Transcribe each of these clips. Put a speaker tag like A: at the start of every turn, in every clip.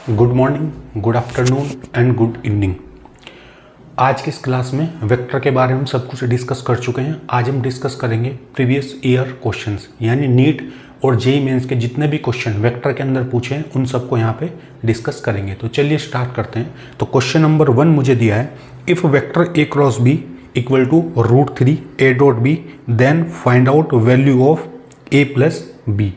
A: Good morning, good afternoon and good evening. आज की इस क्लास में वेक्टर के बारे में हम सब कुछ डिस्कस कर चुके हैं। आज हम डिस्कस करेंगे प्रीवियस ईयर क्वेश्चंस, यानी नीट और जेईई मेंस के जितने भी क्वेश्चन वेक्टर के अंदर पूछे हैं उन सबको यहाँ पे डिस्कस करेंगे। तो चलिए स्टार्ट करते हैं। तो क्वेश्चन नंबर 1 मुझे दिया है, if vector A cross b equal to √3 a dot b then find out value of a plus b.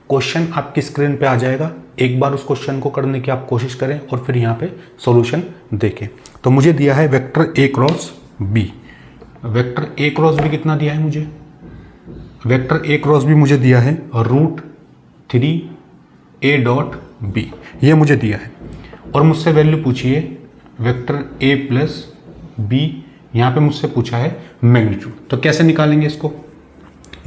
A: Question आपकी स्क्रीन पे आ जाएगा, एक बार उस क्वेश्चन को करने की आप कोशिश करें और फिर यहाँ पे सॉल्यूशन देखें। तो मुझे दिया है वेक्टर ए क्रॉस बी। वेक्टर ए क्रॉस बी कितना दिया है मुझे? वेक्टर ए क्रॉस बी मुझे दिया है √3 a डॉट बी, ये मुझे दिया है। और मुझसे वैल्यू पूछी है वेक्टर ए प्लस बी, यहाँ पे मुझसे पूछा है मैग्नीट्यूड। तो कैसे निकालेंगे इसको?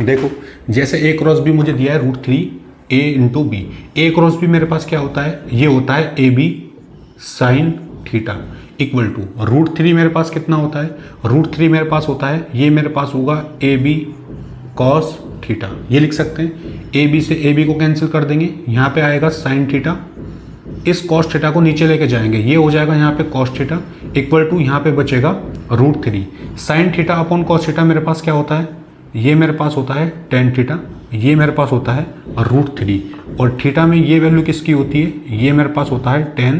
A: देखो, जैसे ए क्रॉस बी मुझे दिया है √3 a into B. A cross B मेरे पास क्या होता है? ये होता है A B sine theta equal to √3 मेरे पास कितना होता है? √3 मेरे पास होता है, ये मेरे पास होगा ए बी कॉस थीटा। ये लिख सकते हैं, ए बी से ए बी को कैंसिल कर देंगे, यहाँ पे आएगा साइन थीटा। इस कॉस थीटा को नीचे लेके जाएंगे, ये हो जाएगा यहाँ पे कॉस थीटा इक्वल टू यहाँ पे बचेगा √3 sign theta upon cos theta. मेरे पास क्या होता है? ये मेरे पास होता है टेन थीटा, ये मेरे पास होता है √3 और थीटा में ये वैल्यू किसकी होती है? ये मेरे पास होता है tan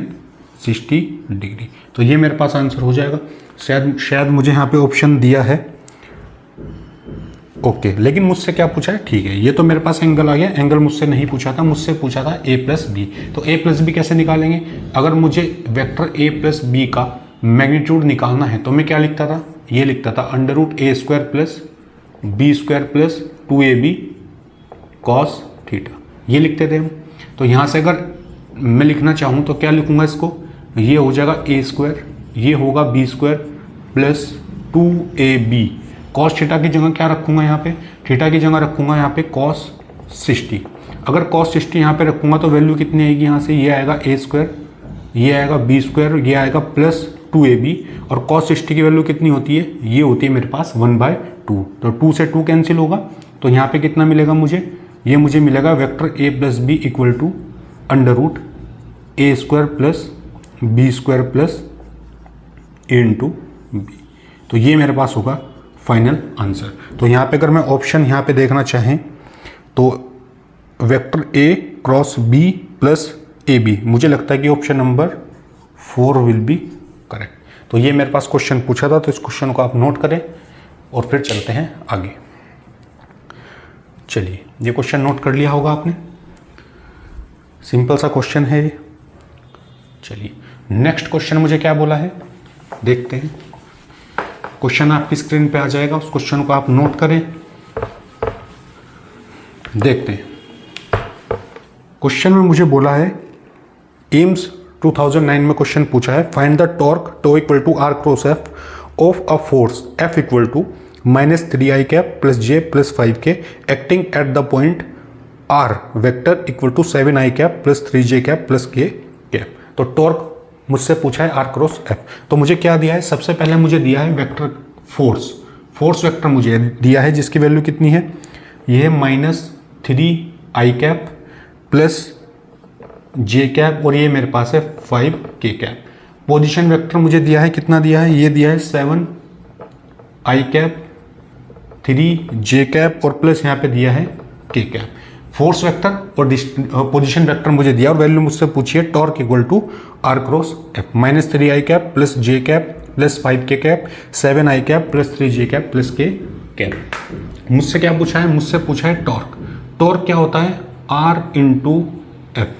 A: 60 डिग्री। तो ये मेरे पास आंसर हो जाएगा। शायद मुझे यहाँ पे ऑप्शन दिया है ओके, लेकिन मुझसे क्या पूछा है? ठीक है, ये तो मेरे पास एंगल आ गया। एंगल मुझसे नहीं पूछा था, मुझसे पूछा था a प्लस बी। तो a प्लस बी कैसे निकालेंगे? अगर मुझे वेक्टर a प्लस बी का मैग्नीट्यूड निकालना है तो मैं क्या लिखता था? ये लिखता था √a² plus b² plus 2ab cos theta, ये लिखते थे हम। तो यहाँ से अगर मैं लिखना चाहूँ तो क्या लिखूँगा इसको? ये हो जाएगा a², ये होगा b² plus 2ab। Cos theta की जगह क्या रखूँगा? यहाँ पे थीटा की जगह रखूँगा यहाँ पे कॉस 60। अगर कॉस 60 यहाँ पे रखूँगा तो वैल्यू कितनी आएगी यहाँ से? ये आएगा a², ये आएगा b², ये आएगा प्लस 2ab। और कॉस 60 की वैल्यू कितनी होती है? ये होती है मेरे पास 1/2। तो 2 से 2 कैंसिल होगा, तो यहाँ पे कितना मिलेगा मुझे? ये मुझे मिलेगा vector a plus B equal to √a² plus b² plus a into B. तो ये मेरे पास होगा फाइनल आंसर। तो यहाँ पे अगर मैं ऑप्शन यहाँ पे देखना चाहें तो vector a cross b plus A B, मुझे लगता है कि option number 4 will be correct. तो ये मेरे पास क्वेश्चन पूछा था, तो इस क्वेश्चन को आप नोट करें और फिर चलते हैं आगे। चलिए, ये क्वेश्चन नोट कर लिया होगा आपने, सिंपल सा क्वेश्चन है ये। चलिए, नेक्स्ट क्वेश्चन मुझे क्या बोला है देखते हैं। क्वेश्चन आपकी स्क्रीन पे आ जाएगा, उस क्वेश्चन को आप नोट करें, देखते हैं। क्वेश्चन में मुझे बोला है एम्स 2009 में क्वेश्चन पूछा है, find the torque tau equal to r cross f of a force F equal to -3i cap plus j plus 5k acting at the point r vector equal to 7i cap plus 3j cap plus k cap. तो torque मुझसे पूछा है r cross f। तो मुझे क्या दिया है? सबसे पहले मुझे दिया है वेक्टर फोर्स वेक्टर मुझे दिया है, जिसकी वैल्यू कितनी है? ये है -3i cap plus j cap और ये मेरे पास है 5k कैप। पोजीशन वेक्टर मुझे दिया है, कितना दिया है? ये दिया है 7i कैप 3j कैप और प्लस यहाँ पे दिया है k कैप। फोर्स वेक्टर और पोजीशन वेक्टर मुझे दिया और वैल्यू मुझसे पूछी है torque equal to r cross f -3i cap plus j cap plus 5k cap 7i cap plus 3j cap plus k cap. मुझसे क्या पूछा है? मुझसे पूछा है टॉर्क। टॉर्क क्या होता है? r into F.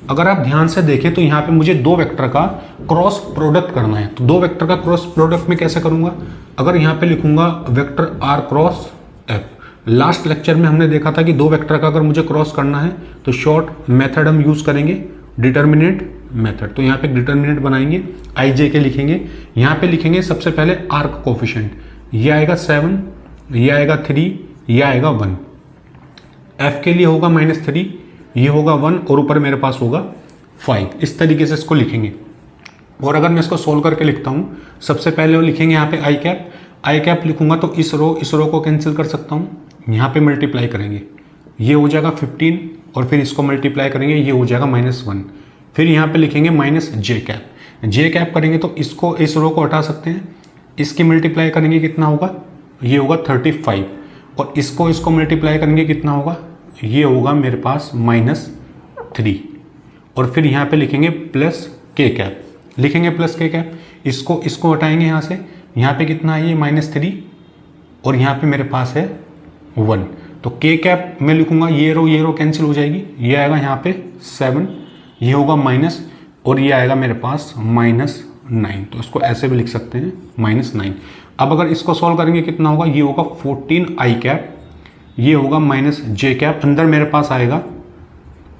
A: अगर आप ध्यान से देखें तो यहाँ पे मुझे दो वेक्टर का क्रॉस प्रोडक्ट करना है। तो दो वेक्टर का क्रॉस प्रोडक्ट में कैसे करूँगा? अगर यहाँ पे लिखूंगा vector r cross f। Last lecture में हमने देखा था कि दो वेक्टर का अगर मुझे क्रॉस करना है तो शॉर्ट मेथड हम यूज़ करेंगे, डिटर्मिनेंट मेथड। तो यहाँ पे डिटर्मिनेंट बनाएंगे, ij के लिखेंगे। यहाँ पे लिखेंगे सबसे पहले r का कोफिशिएंट, ये आएगा 7, ये आएगा 3, ये आएगा 1। f के लिए होगा -3, ये होगा 1 और ऊपर मेरे पास होगा 5। इस तरीके से इसको लिखेंगे। और अगर मैं इसको सोल्व करके लिखता हूँ, सबसे पहले वो लिखेंगे यहाँ पे आई कैप लिखूंगा तो इस रो को कैंसिल कर सकता हूँ, यहाँ पे मल्टीप्लाई करेंगे, ये हो जाएगा 15 और फिर इसको मल्टीप्लाई करेंगे, ये हो जाएगा -1। फिर यहाँ पे लिखेंगे माइनस जे कैप। जे कैप करेंगे तो इसको, इस रो को हटा सकते हैं, इसकी मल्टीप्लाई करेंगे कितना होगा, ये होगा 35, और इसको मल्टीप्लाई करेंगे कितना होगा, ये होगा मेरे पास -3, और फिर यहाँ पे लिखेंगे प्लस के कैप, लिखेंगे प्लस के कैप, इसको हटाएंगे यहाँ से, यहाँ पे कितना है ये -3, और यहाँ पे मेरे पास है 1, तो के कैप मैं लिखूंगा, ये रो कैंसिल हो जाएगी, ये आएगा यहाँ पे 7, ये होगा माइनस, और ये आएगा मेरे पास -9, तो इसको ऐसे भी लिख सकते हैं -9। अब अगर इसको सॉल्व करेंगे कितना होगा, ये होगा 14 आई कैप, ये होगा माइनस जे कैप, अंदर मेरे पास आएगा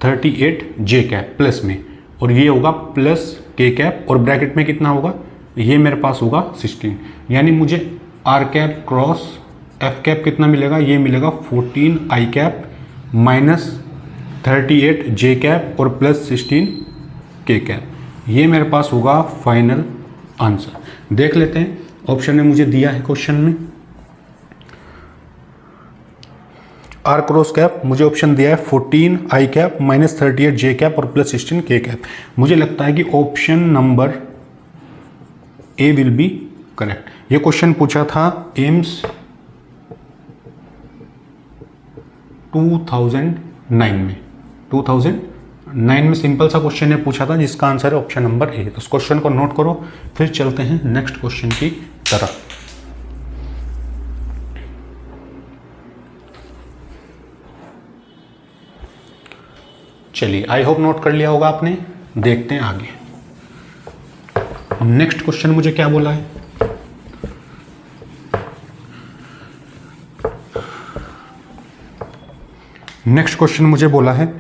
A: 38 जे कैप प्लस में, और ये होगा प्लस के कैप, और ब्रैकेट में कितना होगा, ये मेरे पास होगा 16, यानी मुझे R cap cross F cap कितना मिलेगा, ये मिलेगा 14 I cap minus 38 J cap और प्लस 16 के कैप, ये मेरे पास होगा फाइनल आंसर। देख लेते हैं ऑप्शन में मुझे दिया है क्वेश्चन में आर क्रॉस कैप, मुझे ऑप्शन दिया है 14 I cap minus 38 J cap और प्लस 16 के कैप। मुझे लगता है कि option number A will be correct. ये क्वेश्चन पूछा था एम्स 2009 में सिंपल सा क्वेश्चन है पूछा था, जिसका आंसर है ऑप्शन नंबर ए। तो उस क्वेश्चन को नोट करो, फिर चलते हैं नेक्स्ट क्वेश्चन की तरफ। चलिए, आई होप नोट कर लिया होगा आपने। देखते हैं आगे नेक्स्ट क्वेश्चन मुझे क्या बोला है। नेक्स्ट क्वेश्चन मुझे बोला है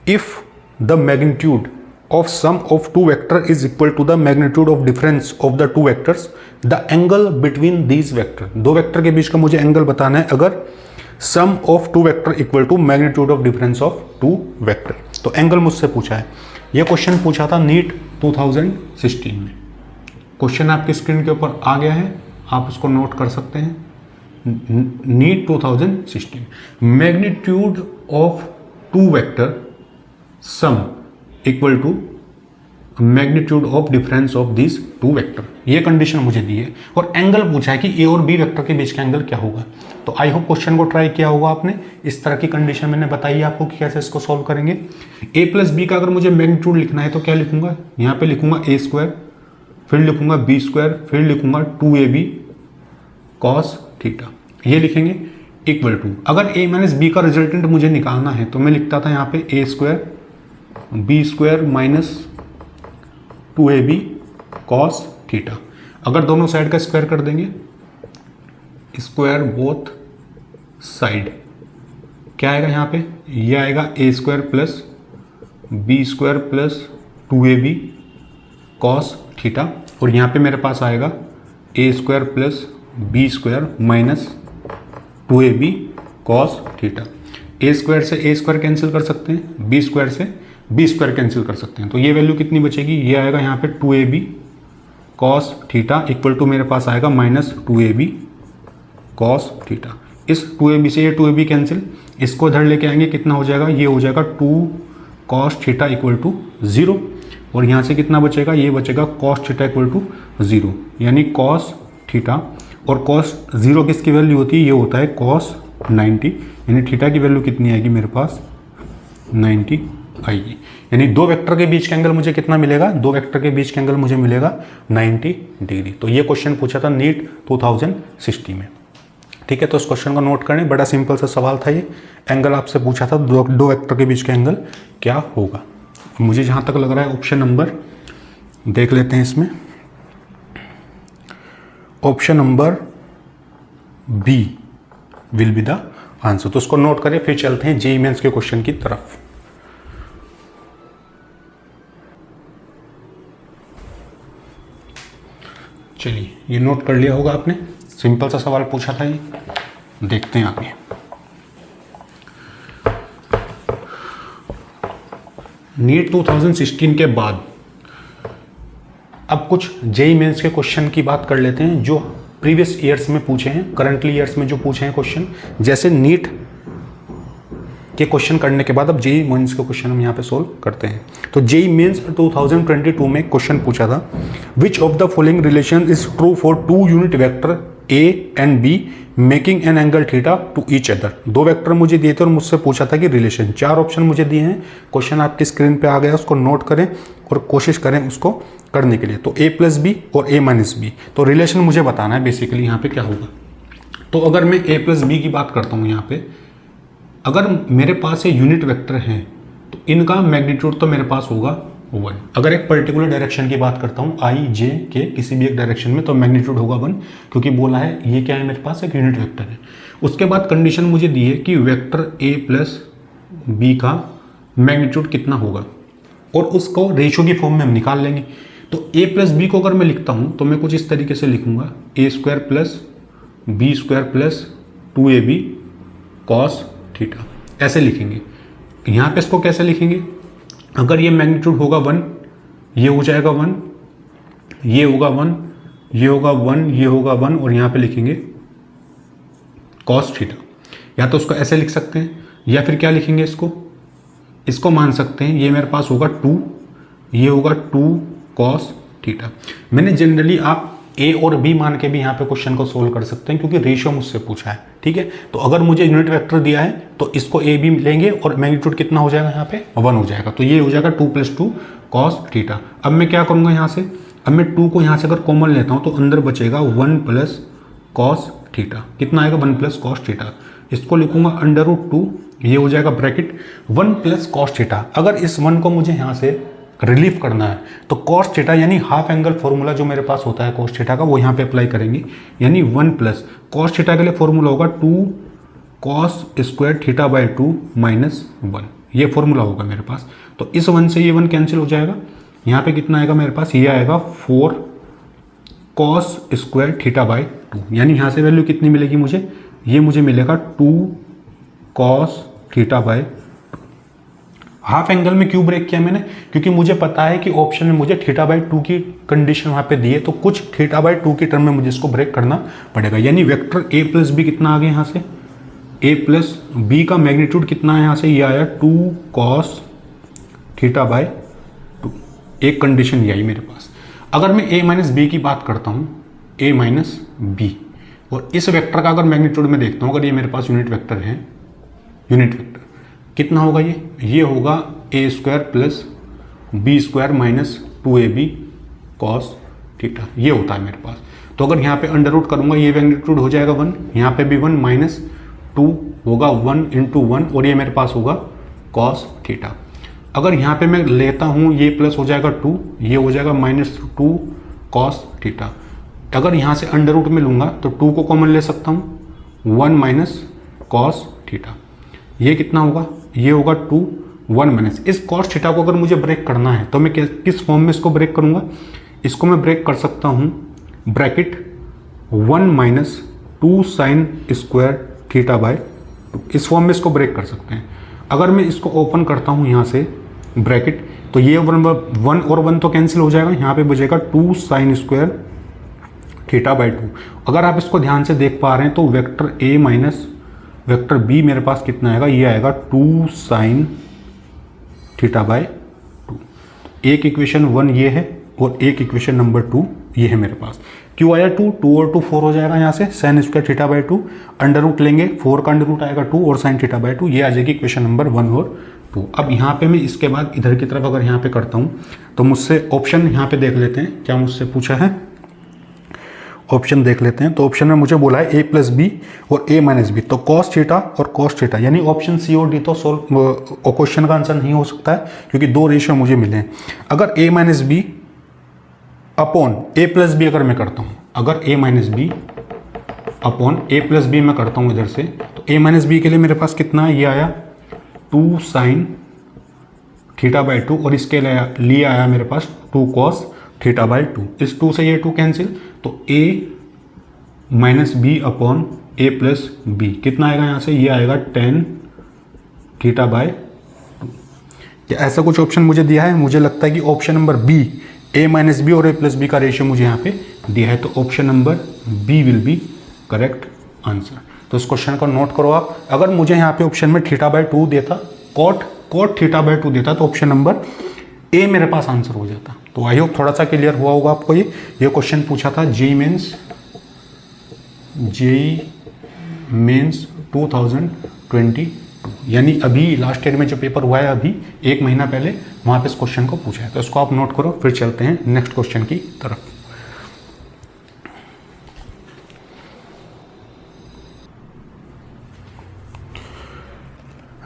A: if the magnitude of sum of two vector is equal to the magnitude of difference of the two vectors, the angle between these vector. दो वेक्टर के बीच का मुझे एंगल बताना है अगर sum of two vector equal to magnitude of difference of two vector. तो angle मुझसे पूछा है। यह क्वेश्चन पूछा था नीट 2016 में। क्वेश्चन आपकी स्क्रीन के ऊपर आ गया है, आप उसको नोट कर सकते हैं। NEET 2016 magnitude of two vector sum equal to magnitude of difference of this two vector, ये कंडीशन मुझे दी है। और एंगल पूछा है कि ए और बी वेक्टर के बीच का एंगल क्या होगा। तो आई होप क्वेश्चन को ट्राई किया होगा आपने। इस तरह की कंडीशन मैंने बताई आपको कि कैसे इसको सॉल्व करेंगे। ए प्लस बी का अगर मुझे मैग्नीट्यूड लिखना है तो क्या लिखूंगा, यहाँ पे लिखूंगा ए स्क्वायर, फिर लिखूंगा बी स्क्वायर, फिर लिखूंगा 2ab कॉस थीटा, ये लिखेंगे इक्वल टू। अगर ए माइनस बी का रिजल्टेंट मुझे निकालना है तो मैं लिखता था यहाँ पे a square b square minus 2ab cos theta. अगर दोनों साइड का स्क्वायर कर देंगे, स्क्वायर बोथ साइड, क्या आएगा यहाँ पे, ये आएगा a square plus B square plus 2ab cos theta, और यहाँ पे मेरे पास आएगा a square plus B square minus 2ab cos theta. A square से ए स्क्वायर कैंसिल कर सकते हैं, बी स्क्वायर से बी स्क्वायर कैंसिल कर सकते हैं। तो ये वैल्यू कितनी बचेगी, ये आएगा यहाँ पे 2ab cos theta equal to मेरे पास आएगा माइनस 2ab कॉस थीटा। इस 2ab से ये 2ab कैंसिल, इसको इधर लेके आएंगे, कितना हो जाएगा, ये हो जाएगा 2 कॉस थीटा इक्वल टू 0, और यहाँ से कितना बचेगा, ये बचेगा कॉस थीटा इक्वल टू 0, यानी कॉस थीटा। और कॉस 0 किसकी वैल्यू होती है, ये होता है कॉस 90, यानी थीटा की वैल्यू कितनी आएगी मेरे पास 90 आएगी। यानी दो वेक्टर के बीच का एंगल मुझे कितना मिलेगा, दो वेक्टर के बीच का एंगल मुझे मिलेगा 90 डिग्री। तो ये क्वेश्चन पूछा था नीट 2016 में। ठीक है, तो इस क्वेश्चन को नोट करें, बड़ा सिंपल सा सवाल था ये। एंगल आपसे पूछा था दो वेक्टर के बीच का एंगल क्या होगा। मुझे जहाँ तक लग रहा है ऑप्शन नंबर देख लेते हैं, इसमें option number B will be the answer. तो उसको नोट करें, फिर चलते हैं जेईई मेंस के क्वेश्चन की तरफ। चलिए, ये नोट कर लिया होगा आपने, सिंपल सा सवाल पूछा था ये। देखते हैं आगे। नीट 2016 के बाद अब कुछ जेईई मेंस के क्वेश्चन की बात कर लेते हैं जो प्रीवियस ईयर्स में पूछे हैं, करंटली ईयर्स में जो पूछे हैं क्वेश्चन। जैसे नीट के क्वेश्चन करने के बाद अब जेई मेंस के क्वेश्चन हम यहाँ पे सोल्व करते हैं। तो जेई मेंस 2022 में क्वेश्चन पूछा था, which of the following relation is true for two unit vector A and B making an angle theta to each other. दो वेक्टर मुझे दिए थे और मुझसे पूछा था कि रिलेशन। चार ऑप्शन मुझे दिए हैं, क्वेश्चन आपकी स्क्रीन पे आ गया, उसको नोट करें और कोशिश करें उसको करने के लिए। तो a प्लस बी और a माइनस बी, तो रिलेशन मुझे बताना है बेसिकली यहाँ पे क्या होगा। तो अगर मैं a प्लस बी की बात करता हूँ यहाँ पे, अगर मेरे पास ये यूनिट वेक्टर हैं तो इनका मैग्नीट्यूड तो मेरे पास होगा 1। अगर एक पर्टिकुलर डायरेक्शन की बात करता हूँ आई जे के किसी भी एक डायरेक्शन में, तो मैग्नीट्यूड होगा 1, क्योंकि बोला है ये क्या है मेरे पास एक यूनिट वेक्टर है। उसके बाद कंडीशन मुझे दी है कि वेक्टर a प्लस बी का मैग्नीट्यूड कितना होगा, और उसको रेशियो की फॉर्म में हम निकाल लेंगे। तो a प्लस बी को अगर मैं लिखता हूँ तो मैं कुछ इस तरीके से लिखूंगा, a square plus B square plus 2ab cos theta, ऐसे लिखेंगे। यहाँ पे इसको कैसे लिखेंगे, अगर ये मैग्नीट्यूड होगा 1, ये हो जाएगा 1, ये होगा 1, ये होगा 1, ये होगा 1, और यहाँ पे लिखेंगे कॉस थीटा। या तो उसको ऐसे लिख सकते हैं, या फिर क्या लिखेंगे, इसको मान सकते हैं, ये मेरे पास होगा 2, ये होगा 2 कॉस थीटा। मैंने जनरली आप ए और बी मान के भी यहाँ पे क्वेश्चन को सोल्व कर सकते हैं, क्योंकि रेशियो मुझसे पूछा है, ठीक है। तो अगर मुझे यूनिट वेक्टर दिया है तो इसको ए बी लेंगे और मैग्नीट्यूड कितना हो जाएगा यहाँ पे 1 हो जाएगा। तो ये हो जाएगा 2 + 2 कॉस थीटा। अब मैं क्या करूँगा यहाँ से, अब मैं 2 को यहाँ से अगर कॉमन लेता हूँ तो अंदर बचेगा 1 + कॉस थीटा। कितना आएगा 1 + कॉस थीटा। इसको लिखूंगा √2, ये हो जाएगा ब्रैकेट 1 + कॉस थीटा। अगर इस 1 को मुझे यहाँ से रिलीव करना है तो कॉस थीटा यानी हाफ एंगल फॉर्मूला जो मेरे पास होता है कॉस थीटा का, वो यहाँ पे अप्लाई करेंगे। यानी 1 + कॉस थीटा के लिए फॉर्मूला होगा 2 कॉस स्क्वायर थीटा बाई 2 -1, ये फॉर्मूला होगा मेरे पास। तो इस 1 से ये 1 कैंसिल हो जाएगा। यहाँ पे कितना आएगा मेरे पास, ये आएगा 4 कॉस स्क्वायर थीटा बाई 2, यानी यहाँ से वैल्यू कितनी मिलेगी मुझे, ये मुझे मिलेगा 2 cos theta by. Half angle में क्यों ब्रेक किया मैंने, क्योंकि मुझे पता है कि ऑप्शन में मुझे थीटा बाई 2 की कंडीशन वहाँ पे दी है, तो कुछ थीटा बाई 2 की टर्म में मुझे इसको ब्रेक करना पड़ेगा। यानी वेक्टर a प्लस बी कितना आ गया यहाँ से, a प्लस बी का मैग्नीट्यूड कितना है यहाँ से, ये आया 2 कॉस थीटा बाई 2। एक कंडीशन ये आई मेरे पास। अगर मैं a माइनस बी की बात करता हूँ, a माइनस बी, और इस वेक्टर का अगर मैग्नीट्यूड में देखता हूँ, अगर ये मेरे पास यूनिट वेक्टर है, यूनिट वेक्टर कितना होगा, ये होगा a square plus B square minus 2ab cos theta, ये होता है मेरे पास। तो अगर यहाँ पे अंडर रूट करूँगा, ये मैग्नीट्यूड हो जाएगा 1, यहाँ पे भी 1 -2 होगा 1 × 1, और ये मेरे पास होगा कॉस थीटा। अगर यहाँ पे मैं लेता हूँ, ये प्लस हो जाएगा 2, ये हो जाएगा -2 कॉस थीटा। अगर यहाँ से अंडर रूट में लूँगा तो 2 को कॉमन ले सकता हूँ, 1 - कॉस थीटा। ये कितना होगा, ये होगा 2 1 इस कॉस थीटा को अगर मुझे ब्रेक करना है तो मैं किस फॉर्म में इसको ब्रेक करूंगा, इसको मैं ब्रेक कर सकता हूं bracket 1 - 2 sign square theta by 2, इस फॉर्म में इसको ब्रेक कर सकते हैं। अगर मैं इसको ओपन करता हूं यहाँ से ब्रैकेट, तो ये 1 और 1 तो कैंसिल हो जाएगा, यहाँ पे बचेगा 2 साइन स्क्वायर थीटा बाई 2। अगर आप इसको ध्यान से देख पा रहे हैं तो vector a minus vector b मेरे पास कितना आएगा, ये आएगा 2 साइन थीटा बाई 2। एक इक्वेशन 1 ये है और एक इक्वेशन नंबर 2 ये है मेरे पास। क्यों आया 2 और 2 4 हो जाएगा यहाँ से, sine square theta by 2, under root लेंगे, 4 का अंडर रूट आएगा 2 और साइन थीटा बाई 2, ये आ जाएगी इक्वेशन नंबर 1 और 2। अब यहाँ पे मैं इसके बाद इधर की तरफ अगर यहाँ पे करता हूँ तो मुझसे ऑप्शन यहाँ पे देख लेते हैं क्या मुझसे पूछा है, ऑप्शन देख लेते हैं। तो ऑप्शन में मुझे बोला है a प्लस बी और a माइनस बी, तो कॉस थीटा और कॉस थीटा, यानी ऑप्शन सी और डी तो सोल्व क्वेश्चन का आंसर नहीं हो सकता है, क्योंकि दो रेशियो मुझे मिले हैं। अगर a minus B upon a plus B अगर मैं करता हूँ, अगर a minus B upon a plus B मैं करता हूँ इधर से, तो a माइनस बी के लिए मेरे पास कितना है, ये आया 2 साइन थीटा बाई 2, और इसके लिए आया मेरे पास 2 कॉस थीटा बाई 2। इस 2 से ये 2 कैंसिल, तो a minus B upon a plus B कितना आएगा यहाँ से, ये आएगा 10 थीटा बाई 2। ऐसा कुछ ऑप्शन मुझे दिया है, मुझे लगता है कि option number B a minus B और a प्लस बी का रेशियो मुझे यहाँ पे दिया है, तो option number B will be correct answer. तो इस क्वेश्चन को नोट करो आप। अगर मुझे यहाँ पे ऑप्शन में θ/2 देता, cot θ/2 देता, तो ऑप्शन नंबर ए मेरे पास आंसर हो जाता। तो आई होप थोड़ा सा क्लियर हुआ होगा आपको। ये क्वेश्चन पूछा था जेईई मेंस 2022, यानी अभी लास्ट ईयर में जो पेपर हुआ है अभी 1 महीना पहले, वहाँ पे इस क्वेश्चन को पूछा है। तो इसको आप नोट करो, फिर चलते हैं नेक्स्ट क्वेश्चन की तरफ।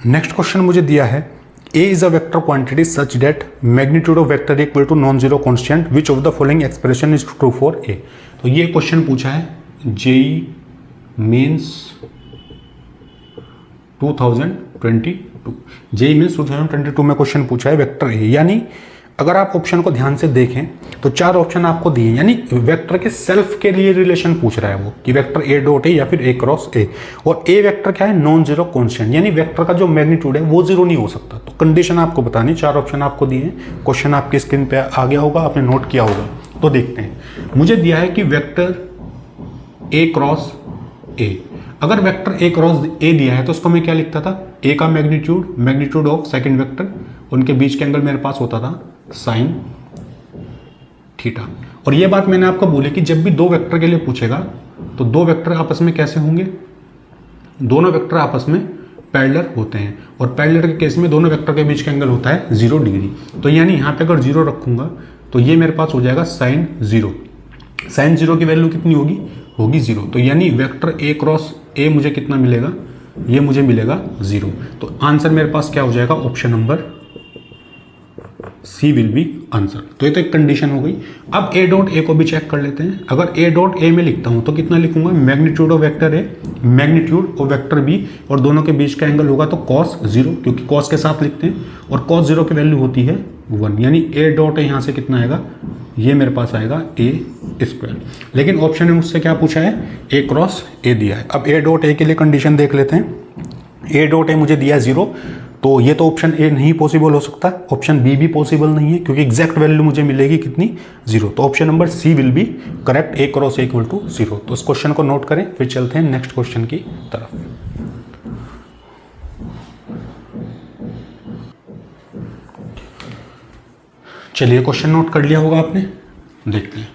A: नेक्स्ट क्वेश्चन मुझे दिया है A is a vector quantity such that magnitude of vector equal to non-zero constant. Which of the following expression is true for A? तो ये क्वेश्चन पूछा है जेईई मेंस 2022, जेईई मेंस 2022 में क्वेश्चन पूछा है वेक्टर ए। यानी अगर आप ऑप्शन को ध्यान से देखें तो 4 ऑप्शन आपको दिए, यानी वेक्टर के सेल्फ के लिए रिलेशन पूछ रहा है वो कि वेक्टर ए डॉट ए या फिर ए क्रॉस ए। और ए वेक्टर क्या है? नॉन जीरो कॉन्स्टेंट, यानी वेक्टर का जो मैग्नीट्यूड है वो जीरो नहीं हो सकता। तो कंडीशन आपको बतानी, 4 ऑप्शन आपको दिए हैं। क्वेश्चन आपकी स्क्रीन पे आ गया होगा, आपने नोट किया होगा। तो देखते हैं, मुझे दिया है कि वेक्टर ए क्रॉस ए। अगर वेक्टर ए क्रॉस ए दिया है तो उसको मैं क्या लिखता था? ए का मैग्नीट्यूड ऑफ सेकंड वेक्टर, उनके बीच के एंगल मेरे पास होता था साइन थीटा। और ये बात मैंने आपको बोली कि जब भी 2 वेक्टर के लिए पूछेगा तो 2 वेक्टर आपस में कैसे होंगे? दोनों वेक्टर आपस में पैरेलल होते हैं, और पैरेलल के केस में दोनों वेक्टर के बीच का एंगल होता है 0 डिग्री। तो यानी यहाँ पे अगर 0 रखूंगा तो ये मेरे पास हो जाएगा साइन 0। साइन 0 की वैल्यू कितनी होगी 0। तो यानी वेक्टर ए क्रॉस ए मुझे कितना मिलेगा? ये मुझे मिलेगा 0। तो आंसर मेरे पास क्या हो जाएगा? Option number C will be answer. तो ये तो एक कंडीशन हो गई। अब ए डॉट ए को भी चेक कर लेते हैं। अगर ए डॉट ए में लिखता हूं तो कितना लिखूंगा? Magnitude of vector A, magnitude of vector B, और दोनों के बीच का एंगल होगा तो कॉस 0, क्योंकि कॉस के साथ लिखते हैं, और कॉस 0 की वैल्यू होती है 1। यानी ए डॉट ए यहाँ से कितना आएगा? ये मेरे पास आएगा ए स्क्वायर। लेकिन ऑप्शन में मुझसे क्या पूछा है? ए क्रॉस ए दिया है। अब ए डॉट ए के लिए कंडीशन देख लेते हैं। ए डॉट ए मुझे दिया है 0, तो ये तो ऑप्शन ए नहीं पॉसिबल हो सकता, ऑप्शन बी भी पॉसिबल नहीं है, क्योंकि एग्जैक्ट वैल्यू मुझे मिलेगी कितनी? 0। तो option number C will be correct, A cross A equal to 0। तो इस क्वेश्चन को नोट करें, फिर चलते हैं नेक्स्ट क्वेश्चन की तरफ। चलिए, क्वेश्चन नोट कर लिया होगा आपने, देखते हैं।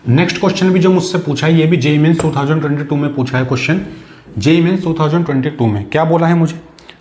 A: नेक्स्ट क्वेश्चन भी जो मुझसे पूछा है, ये भी जेईई मेंस 2022 में पूछा है क्वेश्चन। जेईई मेंस 2022 में क्या बोला है मुझे?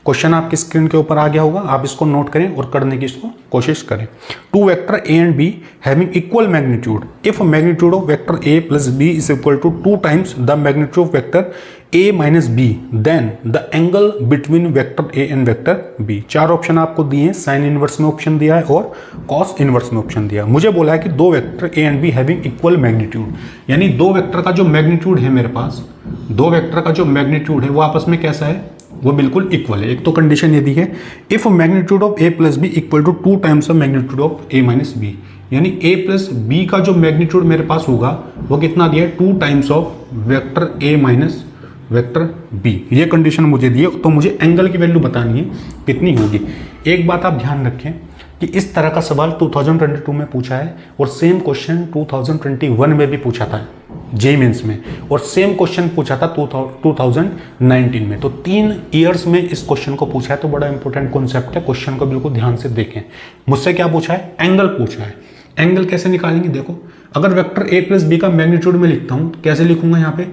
A: क्वेश्चन आपकी स्क्रीन के ऊपर आ गया होगा, आप इसको नोट करें और करने की इसको कोशिश करें। 2 vector A and B having equal magnitude, if magnitude of vector A plus B is equal to 2 times the magnitude of vector A minus B, then the angle between vector A and vector B. 4 option आपको दिए हैं, sine inverse में option दिया है और cos inverse में option दिया है। मुझे बोला है कि 2 vector A and B having equal magnitude, यानी 2 वेक्टर का जो मैग्नीट्यूड है मेरे पास, 2 वेक्टर का जो मैग्नीट्यूड है वो आपस में कैसा है? वो बिल्कुल इक्वल है। एक तो कंडीशन ये दी है, if magnitude of A plus B equal to 2 times of magnitude of A minus B, यानी ए प्लस बी का जो मैग्नीट्यूड मेरे पास होगा वो कितना दिया है? 2 times of vector A minus vector B. ये कंडीशन मुझे दी है, तो मुझे एंगल की वैल्यू बतानी है कितनी होगी। एक बात आप ध्यान रखें कि इस तरह का सवाल 2022 में पूछा है, और सेम क्वेश्चन 2021 में भी पूछा था जेईई मेंस में, और सेम क्वेश्चन पूछा था 2019 में। तो 3 ईयर्स में इस क्वेश्चन को पूछा है। तो बड़ा इंपॉर्टेंट कॉन्सेप्ट है, क्वेश्चन को बिल्कुल ध्यान से देखें। मुझसे क्या पूछा है? एंगल पूछा है। एंगल कैसे निकालेंगे? देखो, अगर वेक्टर ए प्लस बी का मैग्नीट्यूड में लिखता हूं, कैसे लिखूंगा? यहाँ पे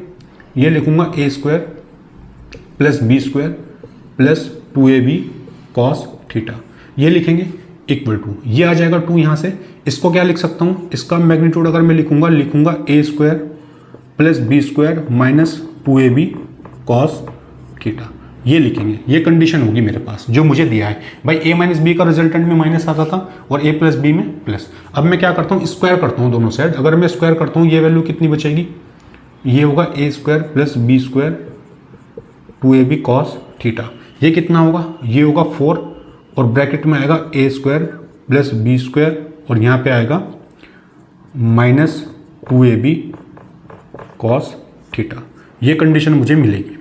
A: ये लिखूंगा a square plus B square plus 2ab cos theta, ये लिखेंगे इक्वल टू, ये आ जाएगा 2 यहाँ से। इसको क्या लिख सकता हूँ? इसका मैग्नीट्यूड अगर मैं लिखूंगा a square plus B square minus 2ab cos theta, ये लिखेंगे। ये कंडीशन होगी मेरे पास जो मुझे दिया है। भाई ए माइनस बी का रिजल्टेंट में माइनस आता था और ए प्लस बी में प्लस। अब मैं क्या करता हूँ? स्क्वायर करता हूँ दोनों साइड। अगर मैं स्क्वायर करता हूँ, ये वैल्यू कितनी बचेगी? ये होगा a square plus B square 2ab cos theta. ये कितना होगा? ये होगा 4, और ब्रैकेट में आएगा a square plus B square, और यहाँ पे आएगा माइनस 2ab कॉस थीटा। ये कंडीशन मुझे मिलेगी,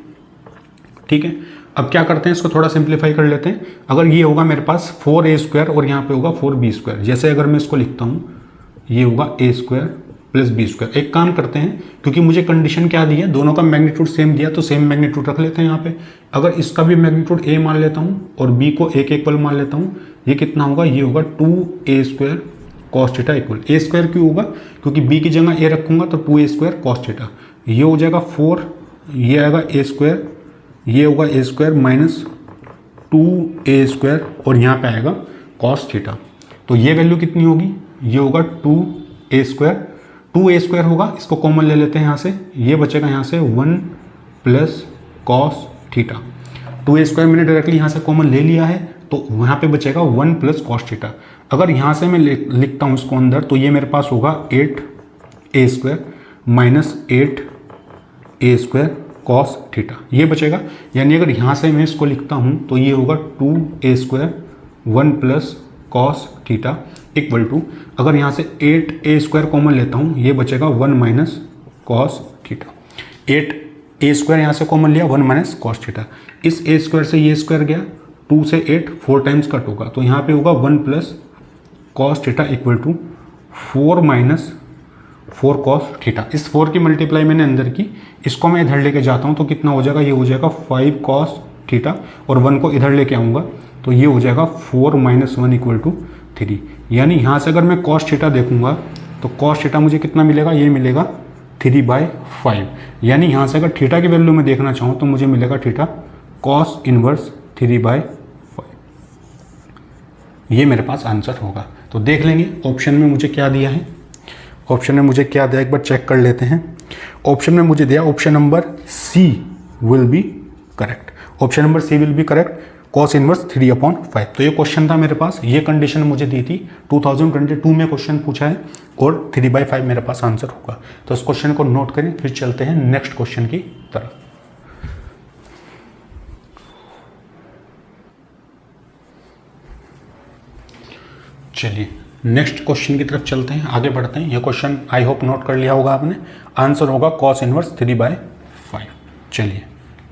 A: ठीक है। अब क्या करते हैं? इसको थोड़ा सिंप्लीफाई कर लेते हैं। अगर ये होगा मेरे पास 4a स्क्वायर और यहाँ पे होगा 4b स्क्वायर, जैसे अगर मैं इसको लिखता हूँ, ये होगा a square plus B square. एक काम करते हैं, क्योंकि मुझे कंडीशन क्या दी है, दोनों का मैग्नीट्यूड सेम दिया, तो सेम मैग्नीट्यूड रख लेते हैं यहाँ पे। अगर इसका भी मैग्नीट्यूड ए मान लेता हूँ और बी को एक इक्वल मान लेता हूँ, ये कितना होगा, ये होगा 2a² कॉस थीटा इक्वल। ए स्क्वायर क्यों होगा, क्योंकि बी की जगह ए रखूंगा तो 2a² कॉस थीटा। ये हो जाएगा 4, ये आएगा a², ये होगा a² माइनस 2a² और यहाँ पे आएगा कॉस थीटा। तो ये वैल्यू कितनी होगी, ये होगा 2a²। 2a² होगा, इसको कॉमन ले लेते हैं यहाँ से, ये बचेगा यहाँ से 1 प्लस कॉस थीटा। 2a² मैंने डायरेक्टली यहाँ से कॉमन ले लिया है, तो यहाँ पे बचेगा 1 प्लस कॉस थीटा। अगर यहाँ से मैं लिखता हूँ इसको अंदर, तो ये मेरे पास होगा 8a² minus 8a² cos theta, ये बचेगा। यानी अगर यहाँ से मैं इसको लिखता हूँ तो ये होगा 2a² 1 plus cos theta equal to, अगर यहाँ से 8a² कॉमन लेता हूँ, ये बचेगा 1 माइनस कॉस थीटा। 8a² यहाँ से कॉमन लिया, 1 माइनस कॉस थीटा। इस a² से ये स्क्वायर गया, 2 से 8 4 टाइम्स कट होगा, तो यहाँ पे होगा 1 plus cos theta equal to 4 minus 4 cos theta. इस 4 की मल्टीप्लाई मैंने अंदर की, इसको मैं इधर लेके जाता हूँ तो कितना हो जाएगा, ये हो जाएगा 5 कॉस थीटा और 1 को इधर लेके आऊँगा तो ये हो जाएगा 4 माइनस 1 इक्वल टू 3। यानी यहाँ से अगर मैं कॉस थीटा देखूंगा तो कॉस थीटा मुझे कितना मिलेगा, ये मिलेगा 3/5। यानी यहाँ से अगर थीटा की वैल्यू मैं देखना चाहूँ तो मुझे मिलेगा थीटा कॉस इनवर्स 3/5। ये मेरे पास आंसर होगा। तो देख लेंगे ऑप्शन में मुझे क्या दिया है। ऑप्शन में मुझे क्या दिया, एक बार चेक कर लेते हैं। ऑप्शन में मुझे दिया option number C will be correct. Option number C will be correct, cos inverse 3/5। तो ये क्वेश्चन था मेरे पास, ये कंडीशन मुझे दी थी, 2022 में क्वेश्चन पूछा है और 3/5 मेरे पास आंसर होगा। तो इस क्वेश्चन को नोट करें, फिर चलते हैं नेक्स्ट क्वेश्चन की तरफ। चलिए नेक्स्ट क्वेश्चन की तरफ चलते हैं, आगे बढ़ते हैं। यह क्वेश्चन आई होप नोट कर लिया होगा आपने। आंसर होगा कॉस इनवर्स 3/5। चलिए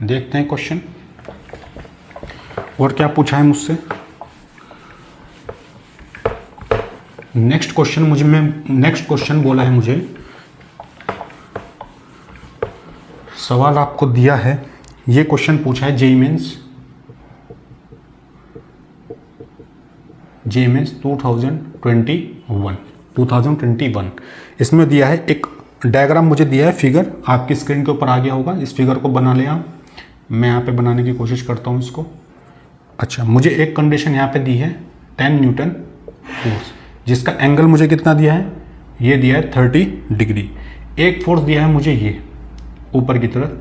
A: देखते हैं क्वेश्चन और क्या पूछा है मुझसे। नेक्स्ट क्वेश्चन बोला है मुझे, सवाल आपको दिया है, ये क्वेश्चन पूछा है जेईई मेंस 2021। इसमें दिया है एक डायग्राम, मुझे दिया है फिगर, आपकी स्क्रीन के ऊपर आ गया होगा। इस फिगर को बना लिया, मैं यहाँ पे बनाने की कोशिश करता हूँ इसको। अच्छा, मुझे एक कंडीशन यहाँ पे दी है 10 न्यूटन फोर्स, जिसका एंगल मुझे कितना दिया है, ये दिया है 30 डिग्री। एक फोर्स दिया है मुझे ये ऊपर की तरफ,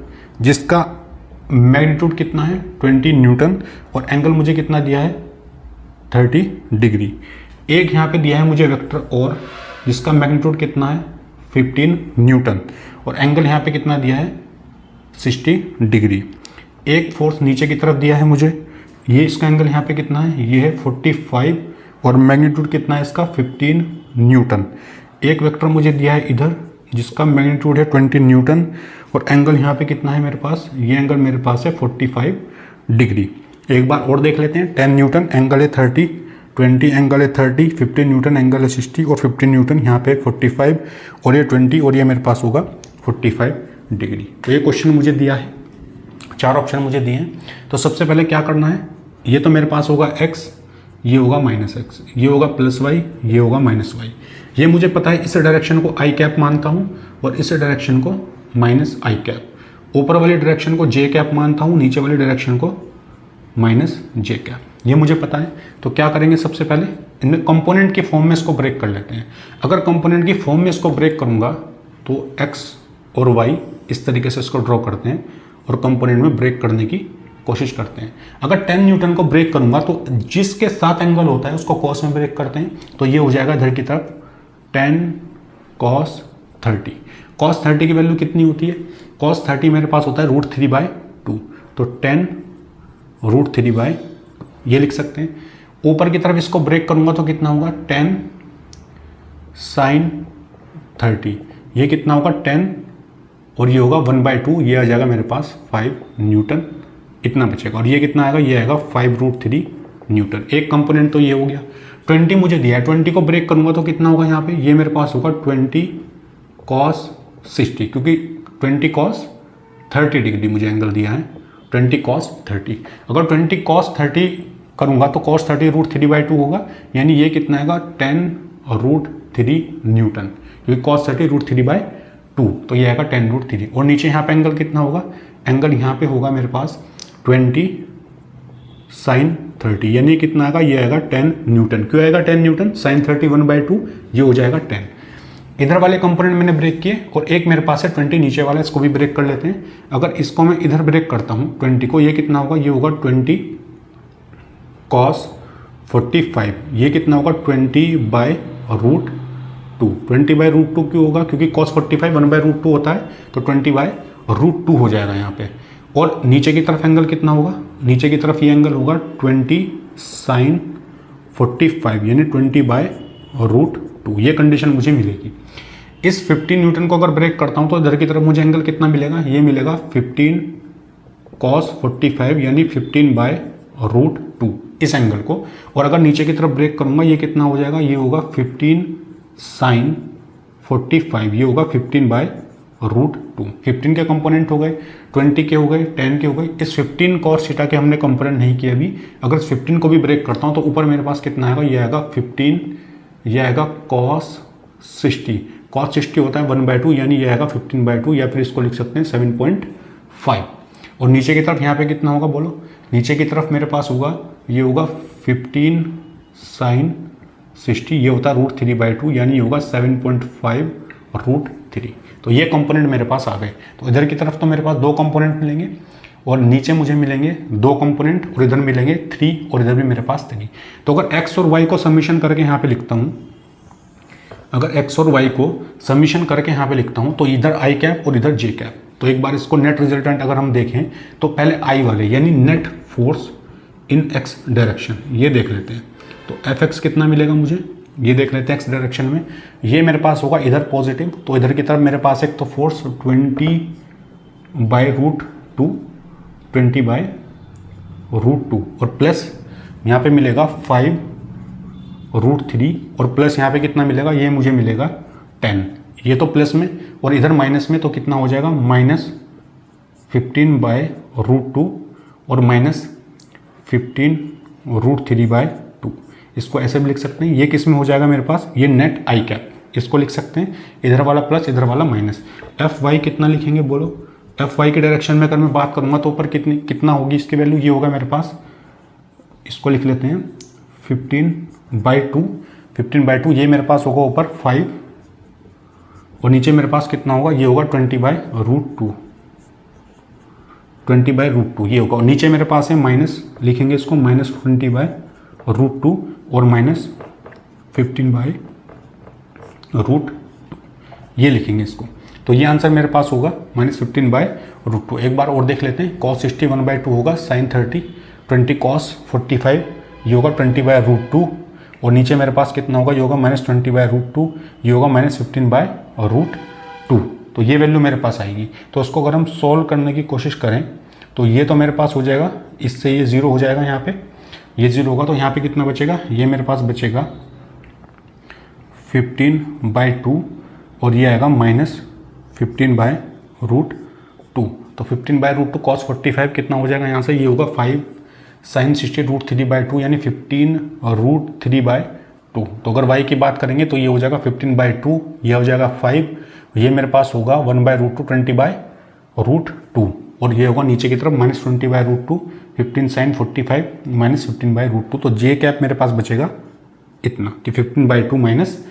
A: जिसका मैग्नीट्यूड कितना है 20 न्यूटन और एंगल मुझे कितना दिया है 30 डिग्री। एक यहाँ पे दिया है मुझे वेक्टर और, जिसका मैग्नीट्यूड कितना है 15 न्यूटन और एंगल यहाँ पे कितना दिया है 60 डिग्री। एक फोर्स नीचे की तरफ दिया है मुझे, ये इसका एंगल यहाँ पे कितना है, ये है 45 और मैग्नीट्यूड कितना है इसका 15 न्यूटन। एक वेक्टर मुझे दिया है इधर, जिसका मैग्नीट्यूड है 20 न्यूटन और एंगल यहाँ पे कितना है मेरे पास, ये एंगल मेरे पास है 45 डिग्री। एक बार और देख लेते हैं। 10 न्यूटन एंगल है 30, 20 एंगल है 30, 15 न्यूटन एंगल है 60 और 15 न्यूटन यहाँ पे 45 और ये 20 और ये मेरे पास होगा 45 डिग्री। तो ये क्वेश्चन मुझे दिया है, 4 ऑप्शन मुझे दिए हैं। तो सबसे पहले क्या करना है, ये तो मेरे पास होगा x, ये होगा -x, ये होगा +y, ये होगा -y। ये मुझे पता है, इस डायरेक्शन को i कैप मानता हूँ और इस डायरेक्शन को -i कैप। ऊपर वाली डायरेक्शन को j कैप मानता हूँ, नीचे वाली डायरेक्शन को -j कैप। ये मुझे पता है। तो क्या करेंगे, सबसे पहले इनमें कंपोनेंट की फॉर्म में इसको ब्रेक कर लेते हैं। अगर कंपोनेंट की फॉर्म में इसको ब्रेक करूँगा तो x और y इस तरीके से इसको ड्रॉ करते हैं और कंपोनेंट में ब्रेक करने की कोशिश करते हैं। अगर 10 न्यूटन को ब्रेक करूंगा तो जिसके साथ एंगल होता है उसको कॉस में ब्रेक करते हैं, तो ये हो जाएगा इधर की तरफ 10 cos 30। cos 30 की वैल्यू कितनी होती है, cos 30 मेरे पास होता है √3/2, तो 10 √3/2 ये लिख सकते हैं। ऊपर की तरफ इसको ब्रेक करूंगा तो कितना होगा 10 sin 30, ये कितना होगा 10 और ये होगा 1/2, ये आ जाएगा मेरे पास 5 न्यूटन, इतना बचेगा। और ये कितना आएगा, ये आएगा 5√3 न्यूटन। एक कंपोनेंट तो ये हो गया। 20 मुझे दिया है, 20 को ब्रेक करूंगा तो कितना होगा यहाँ पे, ये मेरे पास होगा 20 कॉस 60, क्योंकि 20 कॉस 30 डिग्री मुझे एंगल दिया है, 20 कॉस 30। अगर 20 कॉस 30 करूँगा तो कॉस 30 √3/2 होगा, यानी ये कितना आएगा 10√3 न्यूटन, क्योंकि कॉस 30 √3/2, तो ये आएगा 10√3। और नीचे यहाँ पे एंगल कितना होगा, एंगल यहाँ पे होगा मेरे पास 20 sin 30, यानी कितना आएगा, ये आएगा 10 न्यूटन। क्यों आएगा 10 न्यूटन, sin 30 1/2, ये हो जाएगा 10। इधर वाले कंपोनेंट मैंने ब्रेक किए, और एक मेरे पास है 20 नीचे वाला, इसको भी ब्रेक कर लेते हैं। अगर इसको मैं इधर ब्रेक करता हूँ 20 को, ये कितना होगा, ये होगा 20 cos 45, ये कितना होगा 20/√2। 20/√2 क्यों होगा, क्योंकि cos 45 1/√2 होता है, तो 20/√2 हो जाएगा यहाँ पे। और नीचे की तरफ एंगल कितना होगा, नीचे की तरफ ये एंगल होगा 20 sin 45, यानी 20/√2, ये कंडीशन मुझे मिलेगी। इस 15 न्यूटन को अगर ब्रेक करता हूँ तो इधर की तरफ मुझे एंगल कितना मिलेगा, ये मिलेगा 15 cos 45, यानी 15/√2 इस एंगल को। और अगर नीचे की तरफ ब्रेक करूँगा, ये कितना हो जाएगा, ये होगा 15 sin 45, ये होगा 15/√2। 15 के कंपोनेंट हो गए, 20 के हो गए, 10 के हो गए। इस 15 cos थीटा के हमने कंपोनेंट नहीं किए अभी। अगर इस 15 को भी ब्रेक करता हूँ तो ऊपर मेरे पास कितना आएगा, ये आएगा 15, ये आएगा cos 60। cos 60 होता है 1/2, यानी ये आएगा 15/2, या फिर इसको लिख सकते हैं 7.5। और नीचे की तरफ यहाँ पे कितना होगा बोलो, नीचे की तरफ मेरे पास होगा, ये होगा 15 sin 60, ये होता है √3/2, यानी ये होगा 7.5√3। तो ये कंपोनेंट मेरे पास आ गए। तो इधर की तरफ तो मेरे पास 2 कंपोनेंट मिलेंगे, और नीचे मुझे मिलेंगे 2 कंपोनेंट, और इधर मिलेंगे 3, और इधर भी मेरे पास 3। तो अगर x और y को समीशन करके यहाँ पे लिखता हूँ, अगर x और y को समीशन करके यहाँ पे लिखता हूँ, तो इधर i कैप और इधर j कैप। तो एक बार इसको नेट रिजल्टेंट अगर हम देखें तो पहले i वाले, यानी net force in x direction, ये देख लेते हैं। तो Fx कितना मिलेगा मुझे, ये देख लेते हैं x डायरेक्शन में। ये मेरे पास होगा इधर पॉजिटिव, तो इधर की तरफ मेरे पास एक तो फोर्स 20/√2, 20/√2, और प्लस यहाँ पे मिलेगा 5√3, और प्लस यहाँ पे कितना मिलेगा, ये मुझे मिलेगा 10, ये तो प्लस में, और इधर माइनस में, तो कितना हो जाएगा -15/√2 और -15√3/2। इसको ऐसे भी लिख सकते हैं। ये किस में हो जाएगा मेरे पास, ये नेट आई कैप, इसको लिख सकते हैं, इधर वाला प्लस इधर वाला माइनस। एफ वाई कितना लिखेंगे बोलो, एफ वाई के डायरेक्शन में अगर मैं बात करूँगा तो ऊपर कितना होगी इसकी वैल्यू, ये होगा मेरे पास, इसको लिख लेते हैं 15/2। 15/2 ये मेरे पास होगा ऊपर 5, और नीचे मेरे पास कितना होगा, ये होगा 20/√2, 20/√2 ये होगा। और नीचे मेरे पास है माइनस, लिखेंगे इसको -20/√2 और -15/√2, ये लिखेंगे इसको। तो ये आंसर मेरे पास होगा -15/√2। एक बार और देख लेते हैं, cos 60 1/2 होगा, sin 30 20 cos 45, ये होगा 20/√2, और नीचे मेरे पास कितना होगा, ये होगा -20/√2, ये होगा -15/√2। तो ये वैल्यू मेरे पास आएगी। तो उसको अगर हम सॉल्व करने की कोशिश करें तो ये तो मेरे पास हो जाएगा, इससे ये 0 हो जाएगा, यहाँ पे ये 0 होगा, तो यहाँ पे कितना बचेगा, ये मेरे पास बचेगा 15/2, और ये आएगा -15/√2। तो 15/√2 cos 45 कितना हो जाएगा यहाँ से, ये होगा 5 sin 60 √3/2, यानी 15√3/2। तो अगर y की बात करेंगे तो ये हो जाएगा 15/2, ये हो जाएगा 5, ये मेरे पास होगा 1/√2 20/√2, और ये होगा नीचे की तरफ -20/√2, 15 sin 45 -15/√2। तो j कैप मेरे पास बचेगा इतना कि 15/2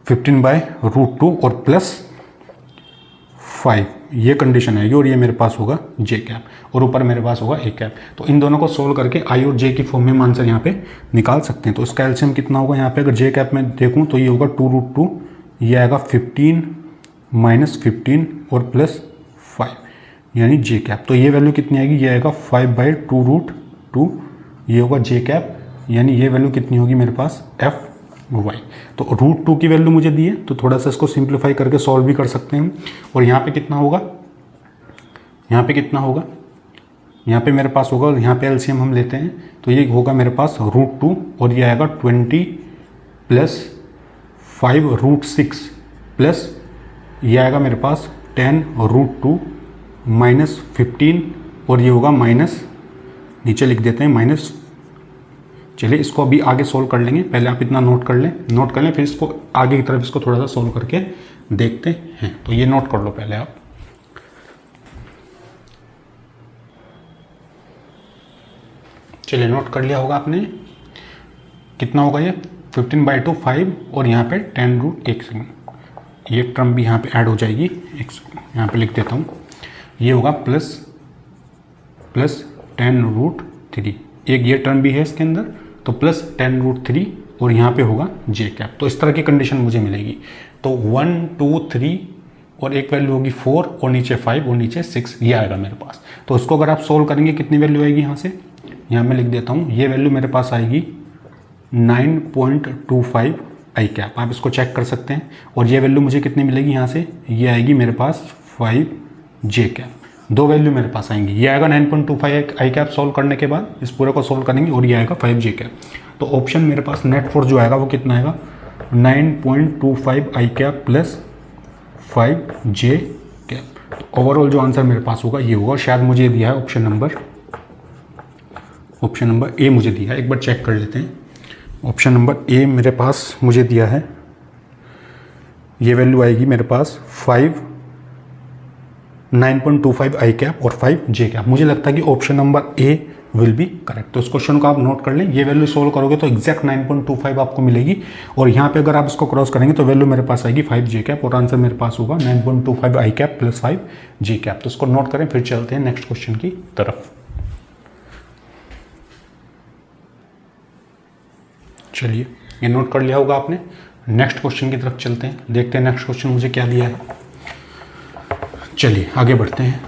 A: -15/√2 और +5, ये कंडीशन आएगी, और ये मेरे पास होगा j कैप, और ऊपर मेरे पास होगा a कैप। तो इन दोनों को सोल्व करके i और j की फॉर्म में हम आंसर यहाँ पे निकाल सकते हैं। तो इसका एलसीएम कितना होगा यहाँ पे, अगर j कैप में देखूँ तो ये होगा 2√2, ये आएगा 15 -15 और +5, यानी j कैप। तो ये वैल्यू कितनी आएगी, ये आएगा 5/2√2, ये होगा j कैप, यानी ये वैल्यू कितनी होगी मेरे पास एफ वाई। तो √2 की वैल्यू मुझे दी है, तो थोड़ा सा इसको सिंप्लीफाई करके सॉल्व भी कर सकते हैं। और यहाँ पे कितना होगा, यहाँ पे कितना होगा, यहाँ पे मेरे पास होगा, यहाँ पे एलसीएम हम लेते हैं तो ये होगा मेरे पास √2, और ये आएगा 20 + 5√6 + ये आएगा मेरे पास 10√2 -15 और ये होगा माइनस, नीचे लिख देते हैं माइनस। चलिए इसको अभी आगे सोल्व कर लेंगे, पहले आप इतना नोट कर लें, फिर इसको आगे की तरफ इसको थोड़ा सा सोल्व करके देखते हैं। तो ये नोट कर लो पहले आप। चलिए नोट कर लिया होगा आपने, कितना होगा ये 15/2 5 और यहाँ पे 10√1 सेकेंड, ये टर्म भी यहाँ पे ऐड हो जाएगी। एक सेकेंड यहाँ पे लिख देता हूँ, ये होगा प्लस 10√3, एक ये टर्म भी है इसके अंदर, तो प्लस 10√3 और यहाँ पे होगा जे कैप। तो इस तरह की कंडीशन मुझे मिलेगी। तो 1 2 3 और एक वैल्यू होगी 4 और नीचे 5 और नीचे 6, ये आएगा मेरे पास। तो उसको अगर आप सोल्व करेंगे कितनी वैल्यू आएगी यहाँ से, यहाँ मैं लिख देता हूँ, ये वैल्यू मेरे पास आएगी 9.25 आई कैप। आप इसको चेक कर सकते हैं। और ये वैल्यू मुझे कितनी मिलेगी यहाँ से, ये आएगी मेरे पास 5 जे कैप। दो वैल्यू मेरे पास आएंगी, ये आएगा 9.25 आई कैप सोल्व करने के बाद, इस पूरे को सोल्व करेंगे, और ये आएगा 5 जे कैप। तो ऑप्शन मेरे पास नेट फोर्स जो आएगा वो कितना आएगा, 9.25 आई कैप प्लस 5 जे कैप। तो ओवरऑल जो आंसर मेरे पास होगा ये होगा, शायद मुझे दिया है ऑप्शन नंबर ए मुझे दिया है, एक बार चेक कर लेते हैं। ऑप्शन नंबर ए मेरे पास मुझे दिया है, ये वैल्यू आएगी मेरे पास 9.25 आई कैप और 5 जे कैप। मुझे लगता है कि option number A will be correct. तो इस क्वेश्चन को आप नोट कर लें, ये वैल्यू सोल्व करोगे तो एग्जैक्ट 9.25 आपको मिलेगी, और यहाँ पे अगर आप इसको क्रॉस करेंगे तो वैल्यू मेरे पास आएगी 5 जे कैप, और आंसर मेरे पास होगा 9.25 आई कैप प्लस 5 जे कैप। तो इसको नोट करें, फिर चलते हैं नेक्स्ट क्वेश्चन की तरफ। चलिए ये नोट कर लिया होगा आपने, नेक्स्ट क्वेश्चन की तरफ चलते हैं, देखते हैं नेक्स्ट क्वेश्चन मुझे क्या दिया है। चलिए आगे बढ़ते हैं।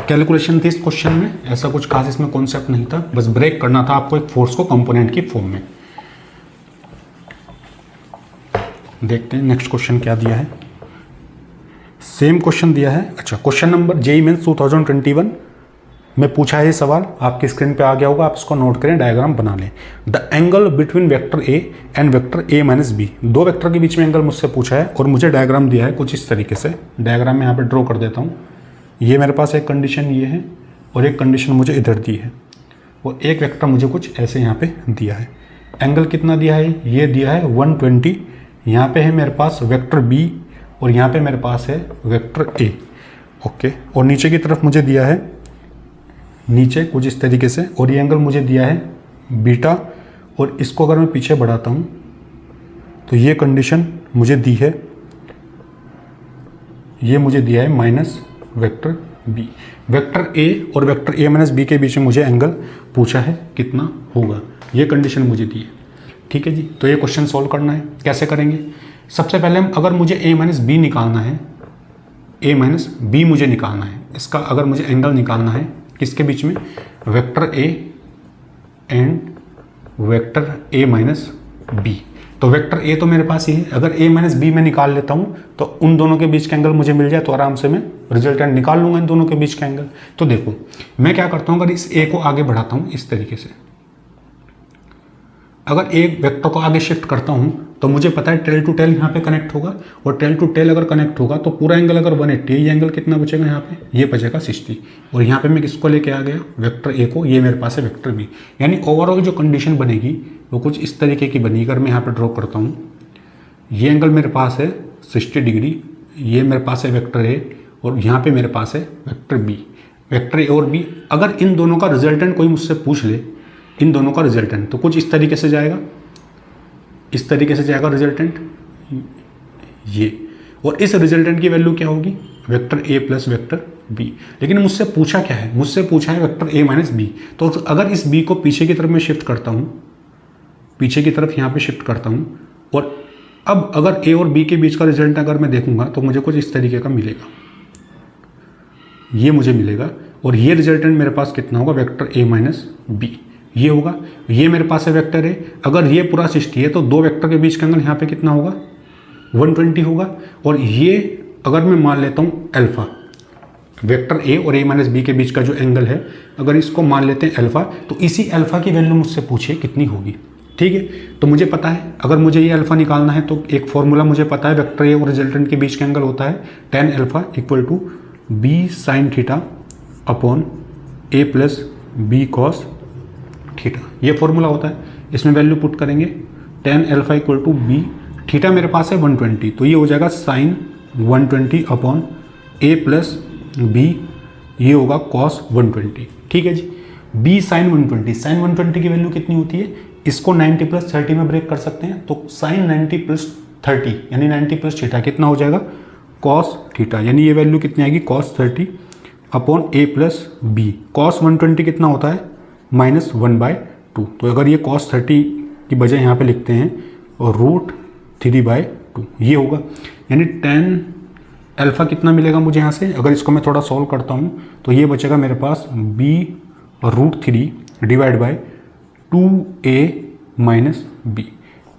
A: कैलकुलेशन थी इस क्वेश्चन में, ऐसा कुछ खास इसमें कॉन्सेप्ट नहीं था, बस ब्रेक करना था आपको एक फोर्स को कंपोनेंट की फॉर्म में। देखते हैं नेक्स्ट क्वेश्चन क्या दिया है। सेम क्वेश्चन दिया है। अच्छा, क्वेश्चन नंबर जेईई मेंस 2021 में पूछा है ये सवाल, आपकी स्क्रीन पे आ गया होगा, आप इसको नोट करें, डायग्राम बना लें। The angle between vector A and vector A minus B, दो वेक्टर के बीच में एंगल मुझसे पूछा है, और मुझे डायग्राम दिया है कुछ इस तरीके से। डायग्राम में यहाँ पे ड्रॉ कर देता हूँ। ये मेरे पास एक कंडीशन ये है, और एक कंडीशन मुझे इधर दी है, और एक वेक्टर मुझे कुछ ऐसे यहाँ पे दिया है। एंगल कितना दिया है, ये दिया है 120। यहाँ पे है मेरे पास वेक्टर बी, और यहाँ पे मेरे पास है वेक्टर ए। ओके, और नीचे की तरफ मुझे दिया है, नीचे कुछ इस तरीके से, और ये एंगल मुझे दिया है बीटा, और इसको अगर मैं पीछे बढ़ाता हूँ तो ये कंडीशन मुझे दी है, ये मुझे दिया है minus vector B. Vector A और वेक्टर ए माइनस बी के बीच में मुझे एंगल पूछा है कितना होगा, ये कंडीशन मुझे दी है। ठीक है जी, तो ये क्वेश्चन सॉल्व करना है। कैसे करेंगे, सबसे पहले हम, अगर मुझे ए माइनस बी निकालना है, ए माइनस बी मुझे निकालना है, इसका अगर मुझे एंगल निकालना है किसके बीच में, vector A and vector A minus B. तो वेक्टर ए तो मेरे पास ही है, अगर ए माइनस बी में निकाल लेता हूँ तो उन दोनों के बीच का एंगल मुझे मिल जाए, तो आराम से मैं रिजल्टेंट निकाल लूंगा इन दोनों के बीच का एंगल। तो देखो मैं क्या करता हूँ, अगर इस ए को आगे बढ़ाता हूँ इस तरीके से, अगर एक वेक्टर को आगे शिफ्ट करता हूँ तो मुझे पता है टेल टू टेल यहाँ पे कनेक्ट होगा, और टेल टू टेल अगर कनेक्ट होगा तो पूरा एंगल अगर 180, ये एंगल कितना बचेगा यहाँ पे, ये बचेगा 60। और यहाँ पे मैं किसको लेके आ गया, वेक्टर ए को, ये मेरे पास है वेक्टर बी। यानी ओवरऑल जो कंडीशन बनेगी वो कुछ इस तरीके की बनी। अगर मैं यहाँ पर ड्रॉ करता हूँ, ये एंगल मेरे पास है 60 डिग्री, ये मेरे पास है वेक्टर ए, और यहाँ पर मेरे पास है वेक्टर बी। वेक्टर ए और बी, अगर इन दोनों का रिजल्टेंट कोई मुझसे पूछ ले, इन दोनों का रिजल्टेंट, तो कुछ इस तरीके से जाएगा, इस तरीके से जाएगा रिजल्टेंट ये, और इस रिजल्टेंट की वैल्यू क्या होगी, वेक्टर ए प्लस वेक्टर बी। लेकिन मुझसे पूछा क्या है, मुझसे पूछा है वेक्टर ए माइनस बी। तो अगर इस बी को पीछे की तरफ मैं शिफ्ट करता हूँ, पीछे की तरफ यहाँ पे शिफ्ट करता हूँ, और अब अगर ए और बी के बीच का रिजल्ट अगर मैं देखूंगा तो मुझे कुछ इस तरीके का मिलेगा, ये मुझे मिलेगा। और ये रिजल्टेंट मेरे पास कितना होगा, वेक्टर ए माइनस बी, ये होगा। ये मेरे पास है वेक्टर है, अगर ये पूरा 60 है तो दो वेक्टर के बीच का एंगल यहाँ पे कितना होगा, 120 होगा। और ये अगर मैं मान लेता हूँ अल्फा, वेक्टर ए और ए माइनस बी के बीच का जो एंगल है, अगर इसको मान लेते हैं अल्फा, तो इसी अल्फा की वैल्यू मुझसे पूछिए कितनी होगी। ठीक है। तो मुझे पता है अगर मुझे ये अल्फा निकालना है तो एक फॉर्मूला मुझे पता है, वेक्टर ए और रिजल्टेंट के बीच का एंगल होता है tan alpha equal to B sine theta upon A plus B cos theta, ये फॉर्मूला होता है। इसमें वैल्यू पुट करेंगे tan alpha equal to B, theta मेरे पास है 120, तो ये हो जाएगा sine 120 upon A plus B, ये होगा कॉस 120। ठीक है जी, बी साइन 120, साइन 120 की वैल्यू कितनी होती है, इसको 90 प्लस 30 में ब्रेक कर सकते हैं, तो साइन 90 प्लस 30 यानी 90 प्लस थीटा कितना हो जाएगा कॉस थीटा, यानी ये वैल्यू कितनी आएगी cos 30 upon A plus B. Cos 120 कितना होता है -1/2, तो अगर ये कॉस 30 की बजाय यहाँ पे लिखते हैं और √3/2 ये होगा, यानी tan अल्फा कितना मिलेगा मुझे यहाँ से, अगर इसको मैं थोड़ा सॉल्व करता हूँ तो ये बचेगा मेरे पास b√3 divide by 2a minus B,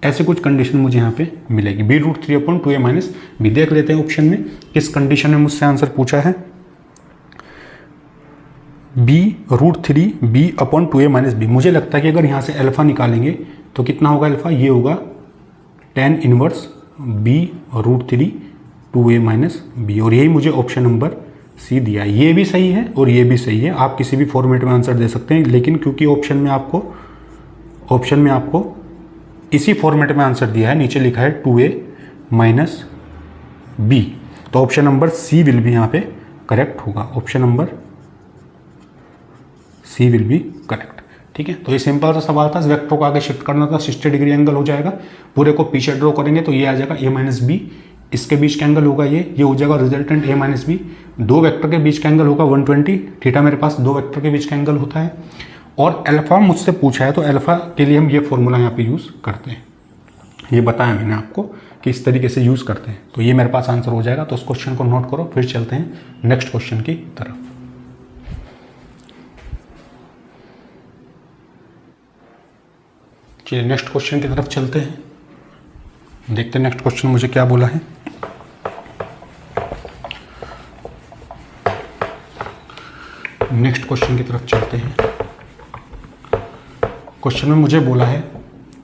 A: ऐसे कुछ कंडीशन मुझे यहाँ पे मिलेगी, b√3 upon 2a minus B. देख लेते हैं ऑप्शन में किस कंडीशन में मुझसे आंसर पूछा है, b√3 b upon 2a minus B. मुझे लगता है कि अगर यहाँ से अल्फा निकालेंगे तो कितना होगा अल्फा, ये होगा tan inverse b√3 2a minus B, और यही मुझे ऑप्शन नंबर सी दिया है। ये भी सही है और ये भी सही है, आप किसी भी फॉर्मेट में आंसर दे सकते हैं, लेकिन क्योंकि ऑप्शन में आपको इसी फॉर्मेट में आंसर दिया है, नीचे लिखा है 2a माइनस बी, तो ऑप्शन नंबर सी विल भी यहाँ पे करेक्ट होगा, option number C will be correct. ठीक है, तो ये सिंपल सा सवाल था, इस वेक्टर को आगे शिफ्ट करना था, 60 डिग्री एंगल हो जाएगा, पूरे को पीछे ड्रॉ करेंगे तो ये आ जाएगा a माइनस बी, इसके बीच का एंगल होगा ये हो जाएगा रिजल्टेंट a माइनस बी, दो वेक्टर के बीच का एंगल होगा 120, थीटा मेरे पास दो वेक्टर के बीच का एंगल होता है, और अल्फा मुझसे पूछा है तो अल्फा के लिए हम ये फॉर्मूला यहाँ पे यूज़ करते हैं, ये बताया मैंने आपको कि इस तरीके से यूज़ करते हैं, तो ये मेरे पास आंसर हो जाएगा। तो उस क्वेश्चन को नोट करो, फिर चलते हैं नेक्स्ट क्वेश्चन की तरफ। चलिए नेक्स्ट क्वेश्चन की तरफ चलते हैं, देखते हैं नेक्स्ट क्वेश्चन मुझे क्या बोला है। नेक्स्ट क्वेश्चन की तरफ चलते हैं। क्वेश्चन में मुझे बोला है,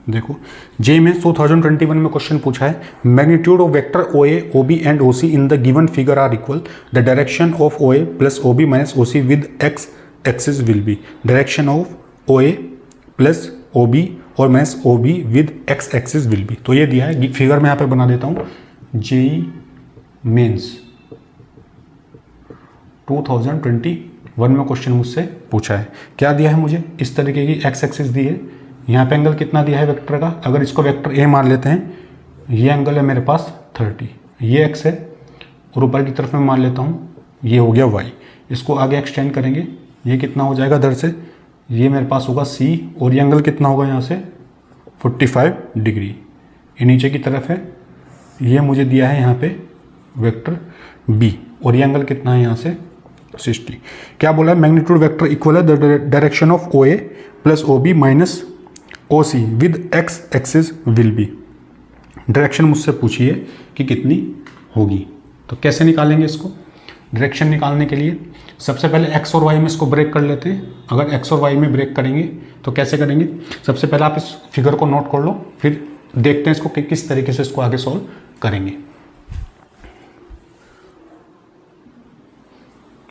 A: देखो जे में 2021 में क्वेश्चन पूछा है, magnitude of vector O A O B and O C in the given figure are equal, the direction of O A plus O B minus O C with x axis will be, direction of O A plus O B और minus O B with x axis will be. तो ये दिया है figure में यहाँ पे बना देता हूँ, जेई मेंस 2021 में क्वेश्चन मुझसे पूछा है, क्या दिया है मुझे, इस तरीके की एक्स एक्सिस दी है, यहाँ पे एंगल कितना दिया है वेक्टर का, अगर इसको वेक्टर ए मान लेते हैं, ये एंगल है मेरे पास 30, ये एक्स है, और ऊपर की तरफ मैं मान लेता हूँ ये हो गया वाई, इसको आगे एक्सटेंड करेंगे, ये कितना हो जाएगा इधर से, ये मेरे पास होगा सी, और ये एंगल कितना होगा यहाँ से 45 डिग्री, ये नीचे की तरफ है, ये मुझे दिया है यहाँ पे वेक्टर बी, और ये एंगल कितना है यहाँ से 60। क्या बोला है, मैग्नीट्यूड वेक्टर इक्वल है the direction of O A plus O B minus O C with x axis will be, direction मुझसे पूछी है कि कितनी होगी। तो कैसे निकालेंगे इसको, डायरेक्शन निकालने के लिए सबसे पहले x और y में इसको ब्रेक कर लेते हैं। अगर x और y में ब्रेक करेंगे तो कैसे करेंगे, सबसे पहले आप इस फिगर को नोट कर लो, फिर देखते हैं इसको किस तरीके से इसको आगे सॉल्व करेंगे।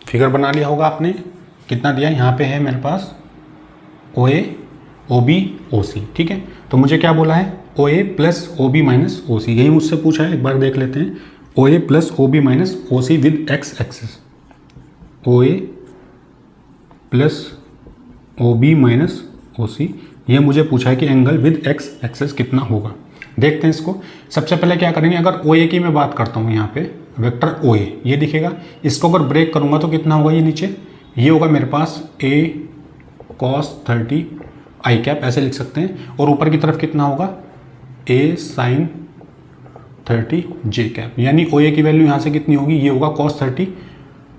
A: फिगर बना लिया होगा आपने, कितना दिया यहाँ पे है मेरे पास ओ ए ओ बी ओ सी, ठीक है। तो मुझे क्या बोला है, O A plus O B minus O C, यही मुझसे पूछा है, एक बार देख लेते हैं। O A plus O B minus O C with x axis, O A plus O B minus O C, ये मुझे पूछा है कि एंगल विद एक्स एक्सिस कितना होगा। देखते हैं इसको। सबसे पहले क्या करेंगे, अगर ओ ए की मैं बात करता हूँ, यहाँ पे वेक्टर ओ ए ये दिखेगा, इसको अगर ब्रेक करूँगा तो कितना होगा, ये नीचे ये होगा मेरे पास ए कॉस 30 आई कैप, ऐसे लिख सकते हैं, और ऊपर की तरफ कितना होगा ए साइन 30 जे कैप, यानी ओ ए की वैल्यू यहाँ से कितनी होगी, ये होगा कॉस 30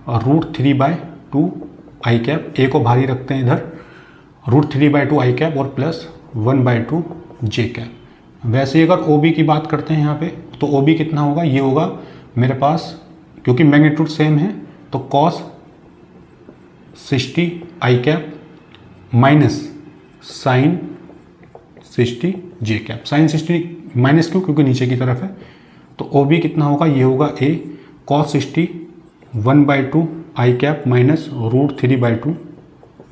A: और √3/2 आई कैप, ए को भारी रखते हैं इधर, √3/2 आई कैप और प्लस 1/2 जे कैप। वैसे ही अगर ओ बी की बात करते हैं यहाँ पे, तो ओ बी कितना होगा, ये होगा मेरे पास, क्योंकि मैग्नीट्यूड सेम है तो कॉस 60 आई कैप माइनस साइन 60 जे कैप। साइन 60 माइनस क्यों, क्योंकि नीचे की तरफ है। तो ओ बी कितना होगा, ये होगा ए कॉस 60 1/2 आई कैप माइनस √3/2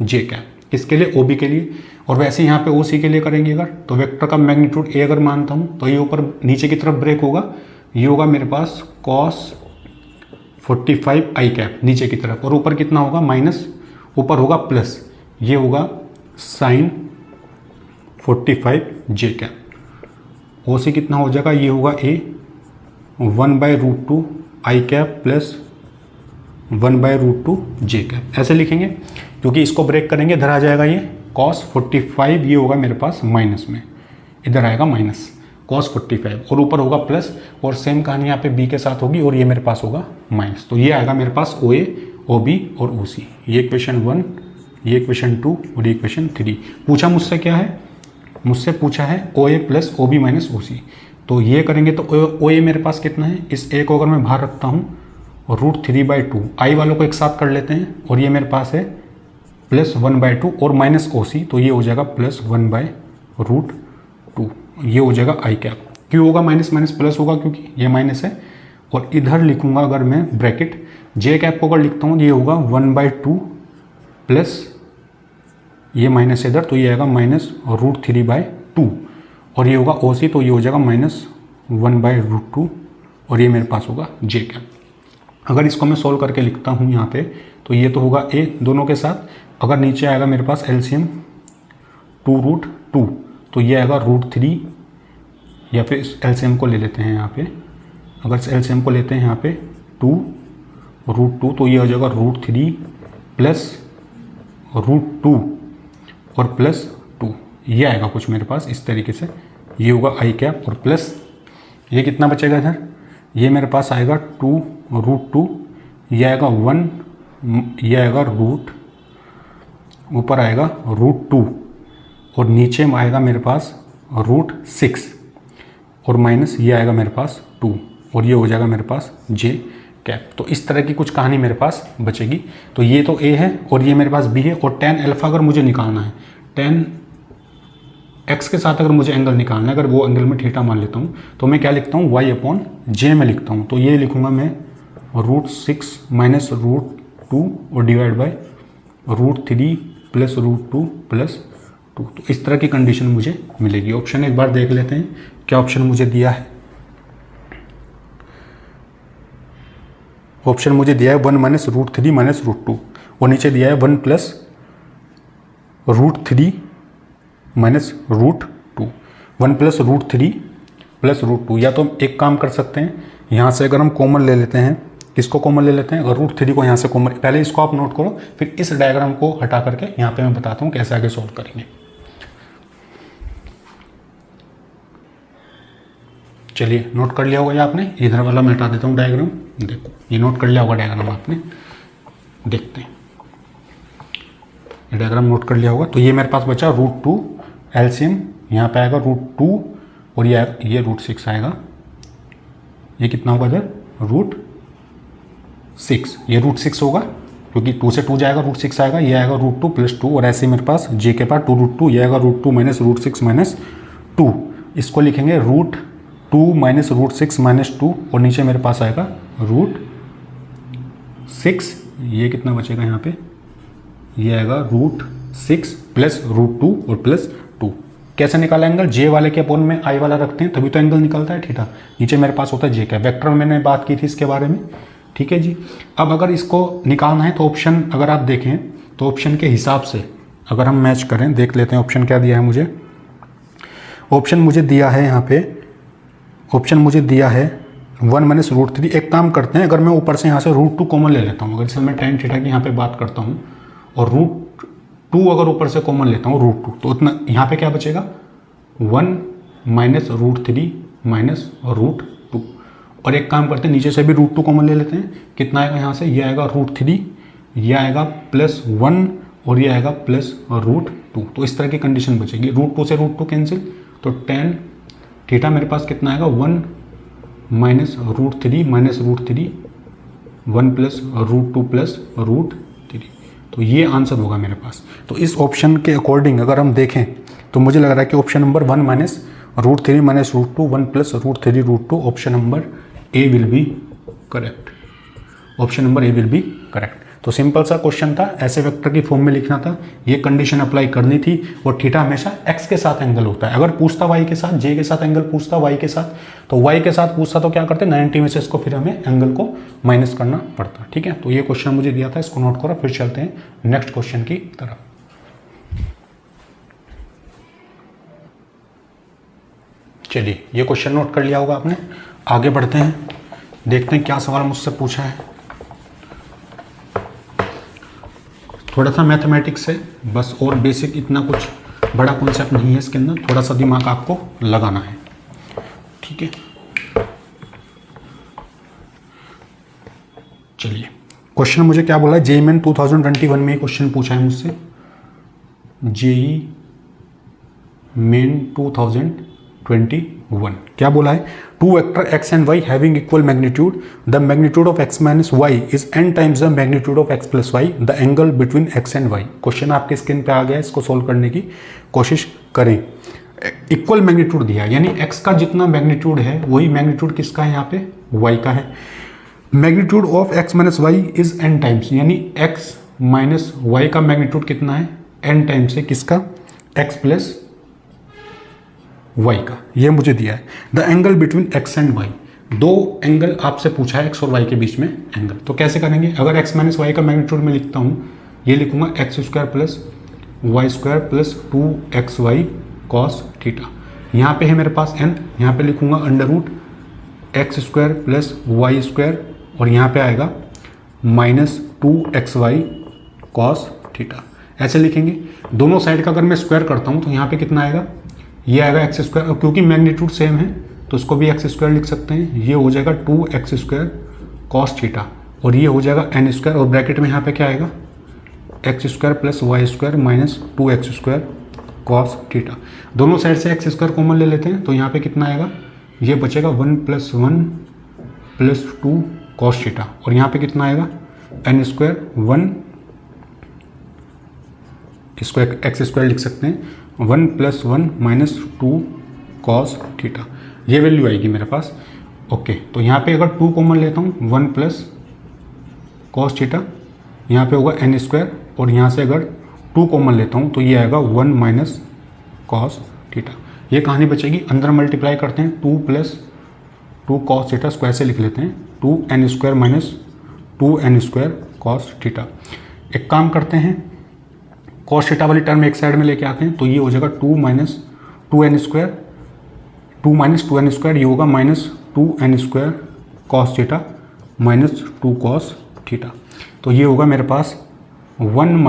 A: जे कैप। किसके लिए, ओ बी के लिए। और वैसे यहाँ पे ओ सी के लिए करेंगे अगर, तो वेक्टर का मैग्नीट्यूड ए अगर मानता हूँ तो ये ऊपर नीचे की तरफ ब्रेक होगा, ये होगा मेरे पास कॉस 45 आई कैप नीचे की तरफ, और ऊपर कितना होगा माइनस, ऊपर होगा प्लस, ये होगा साइन 45 जे कैप। ओ सी कितना हो जाएगा, ये होगा ए 1/√2 आई कैप प्लस 1/√2 जे कैप। ऐसे लिखेंगे क्योंकि इसको ब्रेक करेंगे, इधर आ जाएगा ये cos 45, ये होगा मेरे पास माइनस में, इधर आएगा माइनस cos 45 और ऊपर होगा प्लस, और सेम कहानी यहाँ पे b के साथ होगी और ये मेरे पास होगा माइनस। तो ये आएगा मेरे पास OA, OB और OC। ये इक्वेशन 1, ये इक्वेशन 2 और ये इक्वेशन 3। पूछा मुझसे क्या है, मुझसे पूछा है OA plus OB minus OC। तो ये करेंगे तो OA मेरे पास कितना है, इस a को अगर मैं बाहर रखता हूँ और √3/2 आई वालों को एक साथ कर लेते हैं, और ये मेरे पास है प्लस 1/2 और माइनस OC, तो ये हो जाएगा प्लस 1/√2, ये हो जाएगा आई कैप। क्यों होगा माइनस माइनस प्लस होगा, क्योंकि ये माइनस है। और इधर लिखूंगा अगर मैं ब्रैकेट जे कैप को अगर लिखता हूँ, ये होगा 1/2 प्लस ये माइनस इधर, तो ये आएगा माइनस √3/2, और ये होगा OC, तो ये हो जाएगा माइनस 1/√2, और ये मेरे पास होगा जे कैप। अगर इसको मैं सोल्व करके लिखता हूँ यहाँ पे, तो ये तो होगा ए दोनों के साथ, अगर नीचे आएगा मेरे पास एलसीएम 2√2, तो ये आएगा √3, या फिर इस एलसीएम को ले लेते हैं यहाँ पे, अगर इस एलसीएम को लेते हैं यहाँ पे 2√2, तो ये हो जाएगा √3 प्लस √2 और प्लस 2, ये आएगा कुछ मेरे पास इस तरीके से, ये होगा आई कैप, और प्लस ये कितना बचेगा इधर, ये मेरे पास आएगा 2√2, ये आएगा 1, ये आएगा रूट, ऊपर आएगा √2, और नीचे में आएगा मेरे पास √6, और माइनस ये आएगा मेरे पास 2, और ये हो जाएगा मेरे पास जे कैप। तो इस तरह की कुछ कहानी मेरे पास बचेगी। तो ये तो ए है और ये मेरे पास बी है, और tan अल्फा अगर मुझे निकालना है, tan x के साथ अगर मुझे एंगल निकालना है, अगर वो एंगल में थीटा मान लेता हूँ, तो मैं क्या लिखता हूँ, y/j में लिखता हूँ। तो ये लिखूँगा मैं √6 माइनस √2 और डिवाइड बाय √3 प्लस √2 प्लस 2। तो इस तरह की कंडीशन मुझे मिलेगी। ऑप्शन एक बार देख लेते हैं क्या ऑप्शन मुझे दिया है। ऑप्शन मुझे दिया है 1 माइनस √3 माइनस √2, और नीचे दिया है 1 प्लस √3 माइनस √2, 1 प्लस √3 प्लस √2। या तो एक काम कर सकते हैं, यहाँ से अगर हम कॉमन ले लेते हैं, किसको कॉमन ले लेते हैं, और √3 को यहाँ से कॉमन, पहले इसको आप नोट करो, फिर इस डायग्राम को हटा करके यहाँ पे मैं बताता हूँ कैसे आगे सॉल्व करेंगे। चलिए नोट कर लिया होगा ये आपने, इधर वाला मैं हटा देता हूँ डायग्राम। देखो ये नोट कर लिया होगा डायग्राम आपने, देखते हैं ये डायग्राम नोट कर लिया होगा। तो ये मेरे पास बचा √2 एलसीएम, यहाँ पे आएगा √2 और ये √6 आएगा, ये कितना होगा इधर √6, ये √6 होगा क्योंकि 2 से 2 जाएगा, √6 आएगा, ये आएगा √2 प्लस 2, और ऐसे मेरे पास जे के पास 2√2, ये आएगा √2 माइनस √6 माइनस 2। इसको लिखेंगे √2 माइनस √6 माइनस 2, और नीचे मेरे पास आएगा √6, ये कितना बचेगा यहाँ पे, ये आएगा √6 प्लस √2 और प्लस 2। कैसे निकाला एंगल, जे वाले के अपोन में आई वाला रखते हैं तभी तो एंगल निकलता है थीटा। नीचे मेरे पास होता है जे कैप, वेक्टर मैंने बात की थी इसके बारे में, ठीक है जी। अब अगर इसको निकालना है तो ऑप्शन अगर आप देखें तो ऑप्शन के हिसाब से अगर हम मैच करें, देख लेते हैं ऑप्शन क्या दिया है मुझे। ऑप्शन मुझे दिया है यहाँ पे, ऑप्शन मुझे दिया है 1 माइनस √3। एक काम करते हैं, अगर मैं ऊपर से यहाँ से √2 कॉमन ले लेता हूँ, अगर जैसे मैं tan थीटा की यहाँ पे बात करता हूँ और √2 अगर ऊपर से कॉमन लेता हूँ √2, तो उतना यहाँ पे क्या बचेगा 1 माइनस √3 माइनस √2। और एक काम करते हैं, नीचे से भी √2 कॉमन ले लेते हैं, कितना आएगा यहाँ से, ये आएगा √3, ये आएगा प्लस 1 और ये आएगा प्लस √2। तो इस तरह की कंडीशन बचेगी, √2 से √2 कैंसिल, तो tan थीटा मेरे पास कितना आएगा 1 माइनस √3 माइनस √3, 1 प्लस √2 प्लस √3। तो ये आंसर होगा मेरे पास। तो इस ऑप्शन के अकॉर्डिंग अगर हम देखें तो मुझे लग रहा है कि option number 1 minus root 3 minus root 2 1 plus root 3 root 2 option number A will be correct. Option number A will be correct. तो सिंपल सा क्वेश्चन था, ऐसे वेक्टर की फॉर्म में लिखना था, ये कंडीशन अप्लाई करनी थी। और थीटा हमेशा एक्स के साथ एंगल होता है। अगर पूछता वाई के साथ, जे के साथ एंगल पूछता वाई के साथ, तो वाई के साथ पूछता तो क्या करते 90 में से इसको फिर हमें एंगल को माइनस करना पड़ता। ठीक है, तो ये क्वेश्चन मुझे दिया था, इसको नोट करो। फिर चलते हैं नेक्स्ट क्वेश्चन की तरफ। चलिए, ये क्वेश्चन नोट कर लिया होगा आपने। आगे बढ़ते हैं, देखते हैं क्या सवाल मुझसे पूछा है। थोड़ा सा मैथमेटिक्स है बस, और बेसिक, इतना कुछ बड़ा कॉन्सेप्ट नहीं है इसके अंदर, थोड़ा सा दिमाग आपको लगाना है। ठीक है, चलिए क्वेश्चन मुझे क्या बोला है, जेईई मेन 2021 में क्वेश्चन पूछा है मुझसे। जेईई मेन 2021 क्या बोला है, two vector X and Y having equal magnitude, the magnitude of X minus Y is n times the magnitude of X plus Y, the angle between X and Y. Question आपके screen पे आ गया है, इसको solve करने की कोशिश करें। इक्वल मैग्नीट्यूड दिया, यानी एक्स का जितना मैग्नीट्यूड है वही मैग्नीट्यूड किसका है, यहाँ पे वाई का है। Magnitude of X minus Y is n times, यानी एक्स माइनस वाई का मैग्नीट्यूड कितना है, n टाइम्स है किसका, एक्स प्लस वाई का, ये मुझे दिया है। The angle between X and Y, दो एंगल आपसे पूछा है एक्स और वाई के बीच में एंगल, तो कैसे करेंगे। अगर एक्स माइनस वाई का मैग्नीट्यूड में लिखता हूँ, ये लिखूंगा X square plus Y square plus 2xy cos theta. यहाँ पे है मेरे पास n, यहाँ पे लिखूंगा under root X square plus Y square, और यहाँ पे आएगा माइनस 2xy कॉस थीटा। ऐसे लिखेंगे। दोनों साइड का अगर मैं स्क्वायर करता हूँ तो यहाँ पे कितना आएगा, ये आएगा एक्स स्क्वायर, और क्योंकि मैग्नीट्यूड सेम है तो इसको भी एक्स स्क्वायर लिख सकते हैं। ये हो जाएगा 2x स्क्वायर कॉस थीटा, और ये हो जाएगा n स्क्वायर, और ब्रैकेट में यहाँ पे क्या आएगा, X square plus Y square minus 2x square cos theta. दोनों साइड से एक्स स्क्वायर कॉमन ले लेते हैं, तो यहाँ पे कितना आएगा, ये बचेगा 1 + 1 + 2 कॉस थीटा, और यहाँ पे कितना आएगा n स्क्वायर 1, इसको एक्स स्क्वायर लिख सकते हैं, 1 + 1 - 2 कॉस थीटा, ये वैल्यू आएगी मेरे पास। ओके, तो यहाँ पे अगर 2 कॉमन लेता हूँ, 1 + कॉस थीटा, यहाँ पे होगा n स्क्वायर, और यहाँ से अगर 2 कॉमन लेता हूँ तो ये आएगा 1 - कॉस थीटा। ये कहानी बचेगी, अंदर मल्टीप्लाई करते हैं, 2 + 2 कॉस थीटा, स्क्वायर से लिख लेते हैं, 2n square - 2n square cos theta. एक काम करते हैं, कॉस थीटा वाली टर्म एक साइड में लेके आते हैं, तो ये हो जाएगा 2 - 2n स्क्वायर, 2 - 2n स्क्वायर, ये होगा -2n square cos theta -2 cos theta. तो ये होगा मेरे पास 1 -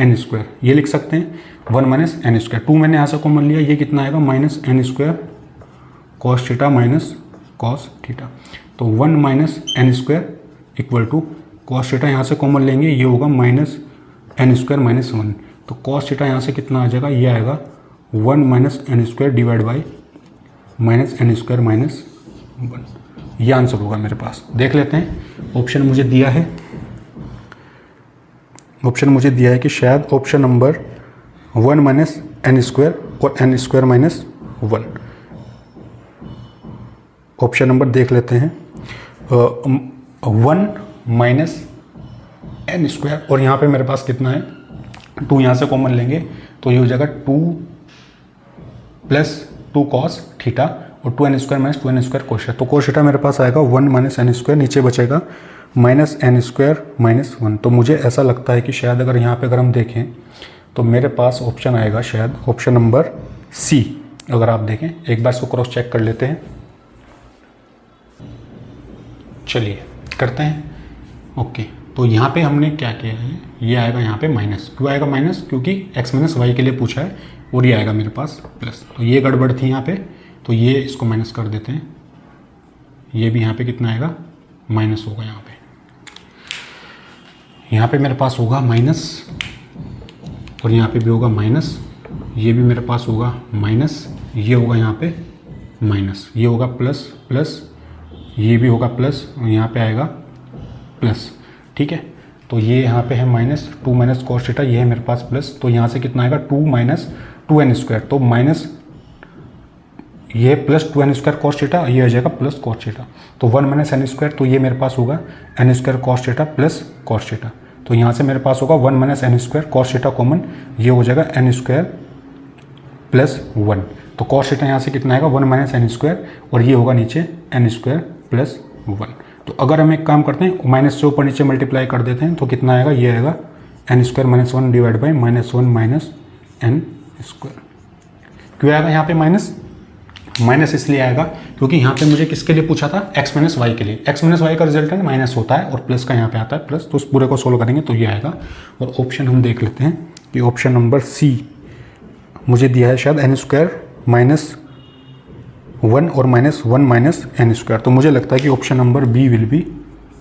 A: n स्क्वायर, ये लिख सकते हैं 1 - n स्क्वायर। 2 मैंने यहाँ से कॉमन लिया, ये कितना आएगा -n square cos theta minus cos theta. तो 1 - n square equal to cos theta, यहाँ से कॉमन लेंगे, ये होगा -n स्क्वायर -1, तो कॉस थीटा यहाँ से कितना आ जाएगा, ये आएगा 1 - n square divide by -n square -1, ये आंसर होगा मेरे पास। देख लेते हैं, ऑप्शन मुझे दिया है, कि शायद ऑप्शन नंबर 1 - n स्क्वायर और n स्क्वायर -1। ऑप्शन नंबर देख लेते हैं, 1 - n स्क्वायर, और यहाँ पे मेरे पास कितना है, 2 यहाँ से कॉमन लेंगे, तो ये हो जाएगा 2 + 2 कॉस थीटा, और 2n स्क्वायर - 2n स्क्वायर कोश है, तो कोश थीटा मेरे पास आएगा 1 - n स्क्वायर, नीचे बचेगा -n स्क्वायर -1। तो मुझे ऐसा लगता है कि शायद अगर यहाँ पे अगर हम देखें तो मेरे पास ऑप्शन आएगा शायद ऑप्शन नंबर सी। अगर आप देखें एक बार इसको क्रॉस चेक कर लेते हैं, चलिए करते हैं। ओके, तो यहाँ पे हमने क्या किया है, ये आएगा यहाँ पे माइनस, क्यों आएगा माइनस, क्योंकि x - y के लिए पूछा है, और ये आएगा मेरे पास प्लस, तो ये गड़बड़ थी यहाँ पे, तो ये इसको माइनस कर देते हैं, ये भी यहाँ पे कितना आएगा, माइनस होगा यहाँ पे मेरे पास होगा माइनस, और यहाँ पे भी होगा माइनस, ये भी मेरे पास होगा माइनस, ये होगा यहाँ पे माइनस, ये होगा प्लस प्लस, ये भी होगा प्लस, और यहाँ पे आएगा प्लस। ठीक है, तो ये यहाँ पे है -2 - कॉस थीटा, ये है मेरे पास प्लस, तो यहाँ से कितना आएगा 2 - 2n², तो माइनस ये प्लस 2n² कॉस थीटा, ये आ जाएगा प्लस कॉस थीटा, तो 1 - n², तो ये मेरे पास होगा n² cos theta plus cos theta, तो यहाँ से मेरे पास होगा 1 - n² कॉस थीटा कॉमन, ये हो जाएगा n² प्लस 1, तो कॉस थीटा यहाँ से कितना आएगा 1 - n², और ये होगा नीचे n² प्लस 1। तो अगर हम एक काम करते हैं माइनस से ऊपर नीचे मल्टीप्लाई कर देते हैं तो कितना आएगा, ये आएगा n² - 1 डिवाइड बाई -1 - n²। क्यों आएगा यहाँ पे माइनस इसलिए आएगा क्योंकि यहाँ पे मुझे किसके लिए पूछा था, x - y के लिए। x - y का रिजल्टेंट माइनस होता है और प्लस का यहाँ पे आता है प्लस, तो उस पूरे को सोल्व करेंगे तो ये आएगा। और ऑप्शन हम देख लेते हैं कि ऑप्शन नंबर सी मुझे दिया है शायद n² - 1 और -1 - n², तो मुझे लगता है कि option number B will be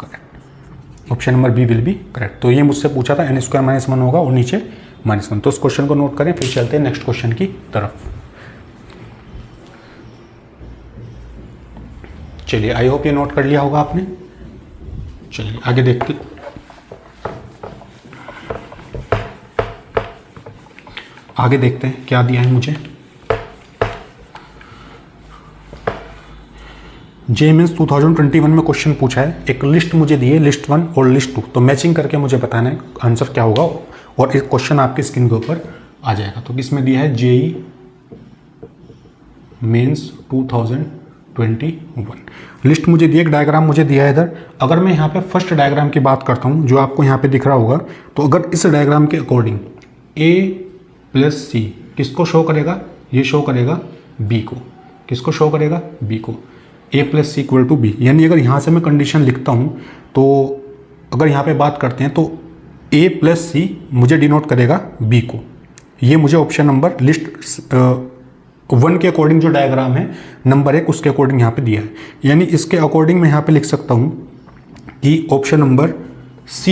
A: correct. Option number B will be correct. तो ये मुझसे पूछा था n² - 1 होगा और नीचे -1, तो इस क्वेश्चन को नोट करें, फिर चलते हैं नेक्स्ट क्वेश्चन की तरफ। चलिए, आई होप ये नोट कर लिया होगा आपने। चलिए आगे देखते, हैं क्या दिया है मुझे। JMINS 2021 में क्वेश्चन पूछा है, एक लिस्ट मुझे दी है, लिस्ट 1 और लिस्ट 2, तो मैचिंग करके मुझे बताना है आंसर क्या होगा, और एक क्वेश्चन आपकी स्क्रीन के ऊपर आ जाएगा। तो किसमें दिया है, JEE मेंस 2021 लिस्ट मुझे दी, एक डायग्राम मुझे दिया है इधर। अगर मैं यहाँ पे फर्स्ट डायग्राम की बात करता हूँ जो आपको यहाँ पे दिख रहा होगा, तो अगर इस डायग्राम के अकॉर्डिंग A + C किसको शो करेगा, ये शो करेगा B को। किसको शो करेगा, B को। A + C = B, यानी अगर यहाँ से मैं कंडीशन लिखता हूँ तो अगर यहाँ पे बात करते हैं तो A + C मुझे डिनोट करेगा B को। ये मुझे ऑप्शन नंबर लिस्ट 1 के अकॉर्डिंग जो डायग्राम है नंबर 1 उसके अकॉर्डिंग यहाँ पे दिया है, यानी इसके अकॉर्डिंग मैं यहाँ पे लिख सकता हूँ कि option number C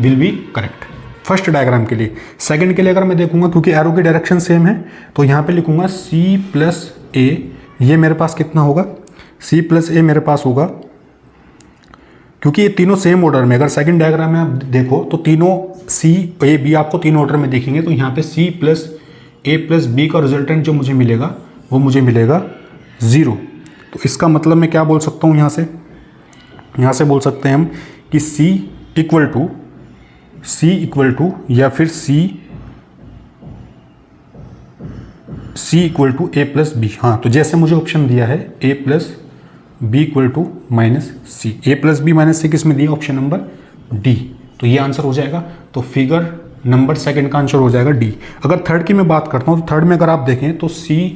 A: will be correct first diagram के लिए। सेकंड के लिए अगर मैं देखूंगा, क्योंकि एरो की डायरेक्शन सेम है, तो यहाँ पे लिखूंगा C + A, ये मेरे पास कितना होगा, C + A मेरे पास होगा, क्योंकि ये तीनों सेम ऑर्डर में, अगर सेकंड डायग्राम में आप देखो तो तीनों C A B आपको तीन ऑर्डर में दिखेंगे, तो यहाँ पे C + A + B का रिजल्टेंट जो मुझे मिलेगा वो मुझे मिलेगा 0। तो इसका मतलब मैं क्या बोल सकता हूँ, यहाँ से बोल सकते हैं हम कि C इक्वल टू या फिर C = A + B। हाँ, तो जैसे मुझे ऑप्शन दिया है A + B = -C, A + B - C किस में दिया, ऑप्शन नंबर D, तो ये आंसर हो जाएगा। तो फिगर नंबर सेकंड का आंसर हो जाएगा D। अगर थर्ड की मैं बात करता हूँ तो थर्ड में अगर आप देखें तो C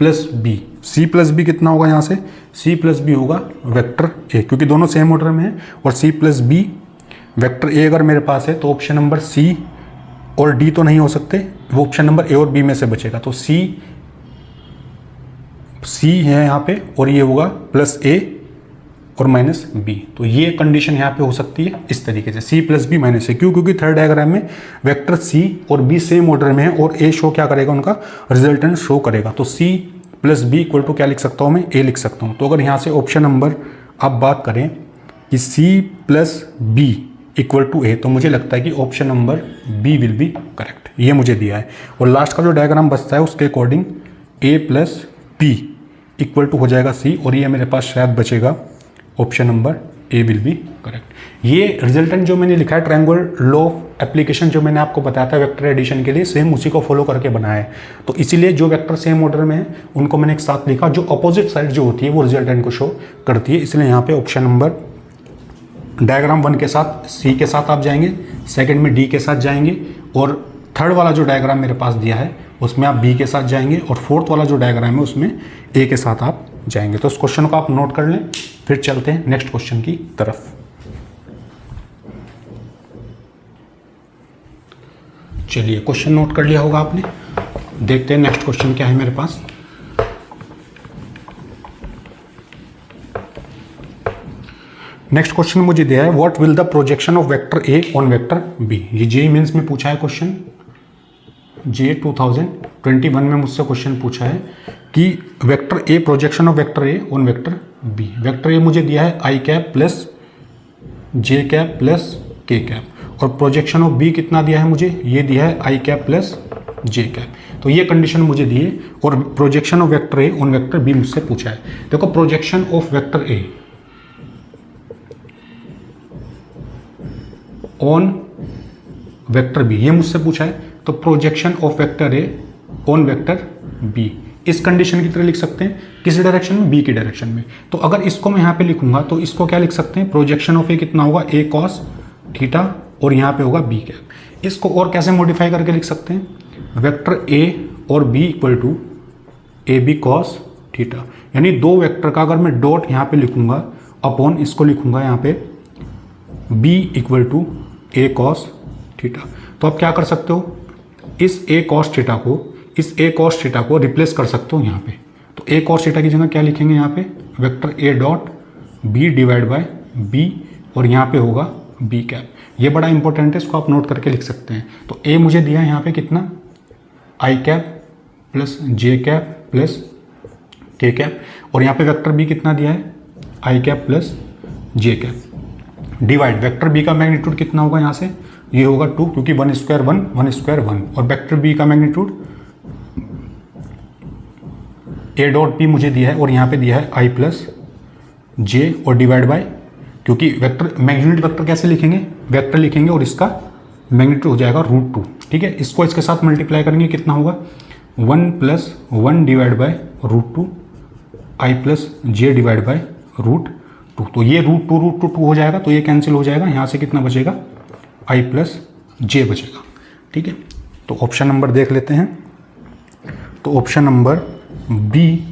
A: + B कितना होगा, यहाँ से C + B होगा वेक्टर A, क्योंकि दोनों सेम ऑर्डर में है, और C + B वेक्टर A अगर मेरे पास है तो ऑप्शन नंबर C और D तो नहीं हो सकते, वो ऑप्शन नंबर A और B में से बचेगा, तो C है यहाँ पे, और ये होगा +A और -B, तो ये कंडीशन यहाँ पे हो सकती है इस तरीके से C + B - A। क्यों, क्योंकि थर्ड डायग्राम में वेक्टर C और B सेम ऑर्डर में है, और A शो क्या करेगा, उनका रिजल्टेंट शो करेगा, तो C + B = क्या लिख सकता हूँ मैं, A लिख सकता हूँ। तो अगर यहाँ से ऑप्शन नंबर आप बात करें कि C + B = A, तो मुझे लगता है कि option number B will be correct, ये मुझे दिया है। और लास्ट का जो डायग्राम बचता है उसके अकॉर्डिंग A + B = हो जाएगा C, और ये मेरे पास शायद बचेगा option number A will be correct. ये रिजल्टेंट जो मैंने लिखा है, ट्रायंगुलर लॉ ऑफ एप्लीकेशन जो मैंने आपको बताया था वेक्टर एडिशन के लिए, सेम उसी को फॉलो करके बनाया है, तो इसीलिए जो वेक्टर सेम ऑर्डर में है उनको मैंने एक साथ लिखा, जो अपोजिट साइड जो होती है वो रिजल्टेंट को शो करती है, इसलिए यहाँ पे ऑप्शन नंबर डायग्राम 1 के साथ C के साथ आप जाएंगे, सेकंड में D के साथ जाएंगे, और थर्ड वाला जो डायग्राम मेरे पास दिया है उसमें आप B के साथ जाएंगे, और फोर्थ वाला जो डायग्राम है उसमें A के साथ आप जाएंगे। तो इस क्वेश्चन को आप नोट कर लें, फिर चलते हैं नेक्स्ट क्वेश्चन की तरफ। चलिए, क्वेश्चन नोट कर लिया होगा आपने, देखते हैं नेक्स्ट क्वेश्चन क्या है मेरे पास। नेक्स्ट क्वेश्चन मुझे दिया है, what will the projection of vector A on vector B। ये JEE मेंस में पूछा है क्वेश्चन, JEE 2021 में मुझसे क्वेश्चन पूछा है कि vector A, projection of vector A on vector B। Vector A मुझे दिया है i + j + k, और प्रोजेक्शन ऑफ B कितना दिया है मुझे, ये दिया है i + जे कैप। तो ये कंडीशन मुझे दी है और projection of vector A on vector B मुझसे पूछा है। देखो projection of vector A on vector B ये मुझसे पूछा है, तो projection of vector A on vector B इस कंडीशन की तरह लिख सकते हैं, किस डायरेक्शन में, बी की डायरेक्शन में। तो अगर इसको मैं यहाँ पे लिखूंगा तो इसको क्या लिख सकते हैं, प्रोजेक्शन ऑफ ए कितना होगा, ए कॉस थीटा और यहाँ पे होगा बी कैप। इसको और कैसे मॉडिफाई करके लिख सकते हैं, वेक्टर ए और B equal to A B cos theta, यानी दो वेक्टर का अगर मैं डॉट यहाँ पे लिखूंगा अपॉन इसको लिखूंगा यहाँ पे B equal to A cos theta. तो आप क्या कर सकते हो, इस ए कॉस थीटा को रिप्लेस कर सकते हो यहाँ पे। तो ए कॉस थीटा की जगह क्या लिखेंगे यहाँ पे, vector A dot B divide by B और यहाँ पे होगा बी कैप। ये बड़ा इंपॉर्टेंट है, इसको आप नोट करके लिख सकते हैं। तो ए मुझे दिया है यहाँ पे कितना, आई कैप प्लस जे कैप प्लस के कैप, और यहाँ पे वेक्टर बी कितना दिया है, आई कैप प्लस जे कैप डिवाइड वेक्टर बी का मैग्नीट्यूड कितना होगा यहाँ से, ये होगा 2 क्योंकि 1 स्क्वायर 1 1 स्क्वायर 1, और वेक्टर बी का मैग्नीट्यूड ए डॉट बी मुझे दिया है और यहाँ पे दिया है आई प्लस जे और डिवाइड बाय, क्योंकि वेक्टर मैग्नीट्यूड वेक्टर कैसे लिखेंगे, वेक्टर लिखेंगे और इसका मैग्नीट्यूड हो जाएगा √2। ठीक है, इसको इसके साथ मल्टीप्लाई करेंगे कितना होगा 1 + 1 divide by √2 I plus J divide by √2। तो ये √2 हो जाएगा, तो ये कैंसिल हो जाएगा, यहाँ से कितना बचेगा आई प्लस जे बचेगा। ठीक है, तो ऑप्शन नंबर देख लेते हैं। तो option number B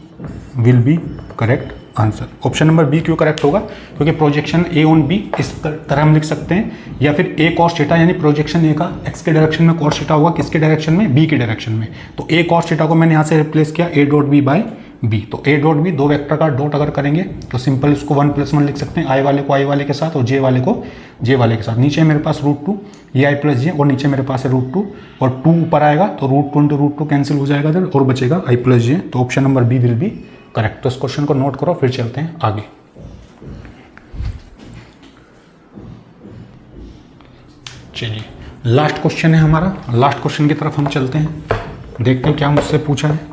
A: will be correct answer. Option number B क्यों करेक्ट होगा, क्योंकि प्रोजेक्शन ए ऑन बी इस तरह हम लिख सकते हैं, या फिर ए कॉस थीटा यानी प्रोजेक्शन ए का एक्स के डायरेक्शन में कॉस थीटा होगा, किसके डायरेक्शन में, बी के डायरेक्शन में। तो ए कॉस थीटा को मैंने यहाँ से रिप्लेस किया A dot B by B. तो ए डॉट बी दो वेक्टर का डॉट अगर करेंगे तो सिंपल इसको 1 + 1 लिख सकते हैं, आई वाले को आई वाले के साथ और जे वाले को जे वाले के साथ। नीचे मेरे पास √2 ये आई प्लस जे और नीचे मेरे पास है √2 और 2 ऊपर आएगा तो √2 × √2 कैंसिल हो जाएगा इधर और बचेगा आई प्लस जे। तो option number B will be correct. तो इस क्वेश्चन को नोट करो, फिर चलते हैं आगे। चलिए लास्ट क्वेश्चन है हमारा, लास्ट क्वेश्चन की तरफ हम चलते हैं, देखते हैं क्या मुझसे पूछा है।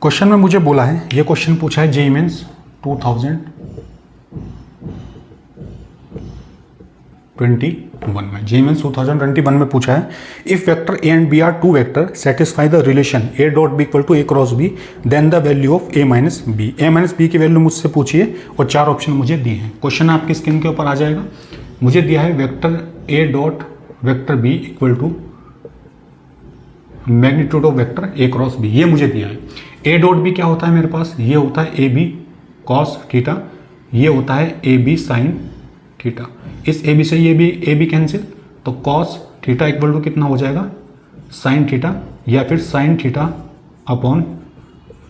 A: क्वेश्चन में मुझे बोला है, ये क्वेश्चन पूछा है जेईई मेंस 2021 में, जेईई मेंस 2021 में पूछा है, if vector A and B are two vector satisfy the relation A dot B equal to A cross B then the value of A minus B. A minus B की value मुझसे पूछिए और 4 option मुझे दिए हैं। Question आपकी screen के ऊपर आ जाएगा। मुझे दिया है vector A dot vector B equal to magnitude of vector A cross B, ये मुझे दिया है। ए डॉट बी क्या होता है मेरे पास, ये होता है ए बी कॉस थीटा, ये होता है ए बी साइन थीटा। इस ए बी से ये भी ए बी कैंसिल, तो कॉस थीटा इक्वल टू कितना हो जाएगा साइन थीटा, या फिर sign theta upon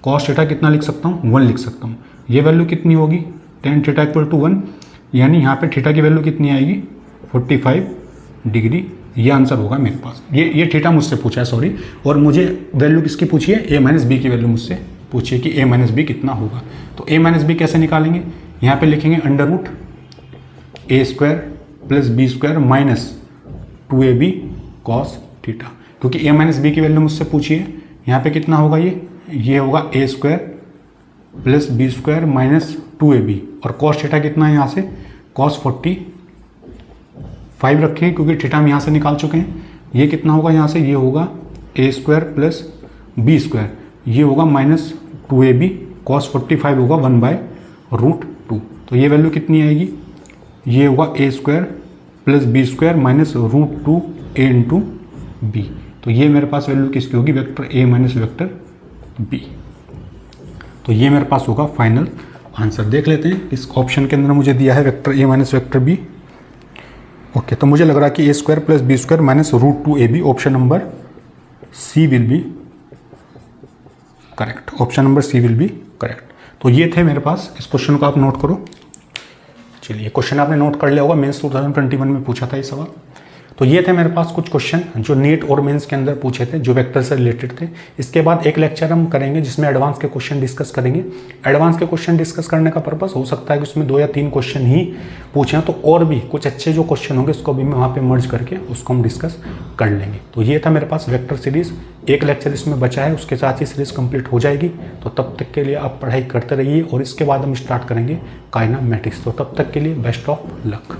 A: cos theta कितना लिख सकता हूँ 1 लिख सकता हूँ। ये वैल्यू कितनी होगी टेन थीटा इक्वल टू 1, यानी यहाँ पे थीटा की वैल्यू कितनी आएगी 45 डिग्री। ये आंसर होगा मेरे पास। ये थीटा मुझसे पूछा है सॉरी, और मुझे वैल्यू किसकी पूछी है, ए माइनस बी की वैल्यू मुझसे पूछिए कि ए माइनस बी कितना होगा। तो ए माइनस बी कैसे निकालेंगे, यहाँ पे लिखेंगे √a² + b² minus 2ab cos theta, क्योंकि ए माइनस बी की वैल्यू मुझसे पूछी है। यहाँ पे कितना होगा, ये होगा a² + b² माइनस 2ab, और cos थीटा कितना है यहाँ से cos 45 रखें क्योंकि थीटा हम यहाँ से निकाल चुके हैं। ये कितना होगा यहाँ से, ये होगा a² + b², ये होगा माइनस 2ab cos 45 होगा 1/√2। तो ये वैल्यू कितनी आएगी, ये होगा a² + b² minus √2a × b। तो ये मेरे पास वैल्यू किसकी होगी, vector a minus vector b। तो ये मेरे पास होगा फाइनल आंसर। देख लेते हैं इस ऑप्शन के अंदर मुझे दिया है vector a minus vector b। Okay, तो मुझे लग रहा है कि a² + b² minus √2ab, option number C will be correct. Option number C will be correct. तो ये थे मेरे पास, इस क्वेश्चन को आप नोट करो। चलिए क्वेश्चन आपने नोट कर लिया होगा, मेंस 2021 में पूछा था ये सवाल। तो ये थे मेरे पास कुछ क्वेश्चन जो नीट और मेंस के अंदर पूछे थे, जो वेक्टर से रिलेटेड थे। इसके बाद एक लेक्चर हम करेंगे जिसमें एडवांस के क्वेश्चन डिस्कस करेंगे। एडवांस के क्वेश्चन डिस्कस करने का पर्पस हो सकता है कि उसमें 2 या 3 क्वेश्चन ही पूछें, तो और भी कुछ अच्छे जो क्वेश्चन होंगे उसको भी मैं वहाँ पे मर्ज करके उसको हम डिस्कस कर लेंगे। तो ये था मेरे पास वेक्टर सीरीज़। एक लेक्चर इसमें बचा है, उसके साथ ही सीरीज़ कंप्लीट हो जाएगी। तो तब तक के लिए आप पढ़ाई करते रहिए और इसके बाद हम स्टार्ट करेंगे काइनेमेटिक्स। तो तब तक के लिए बेस्ट ऑफ लक।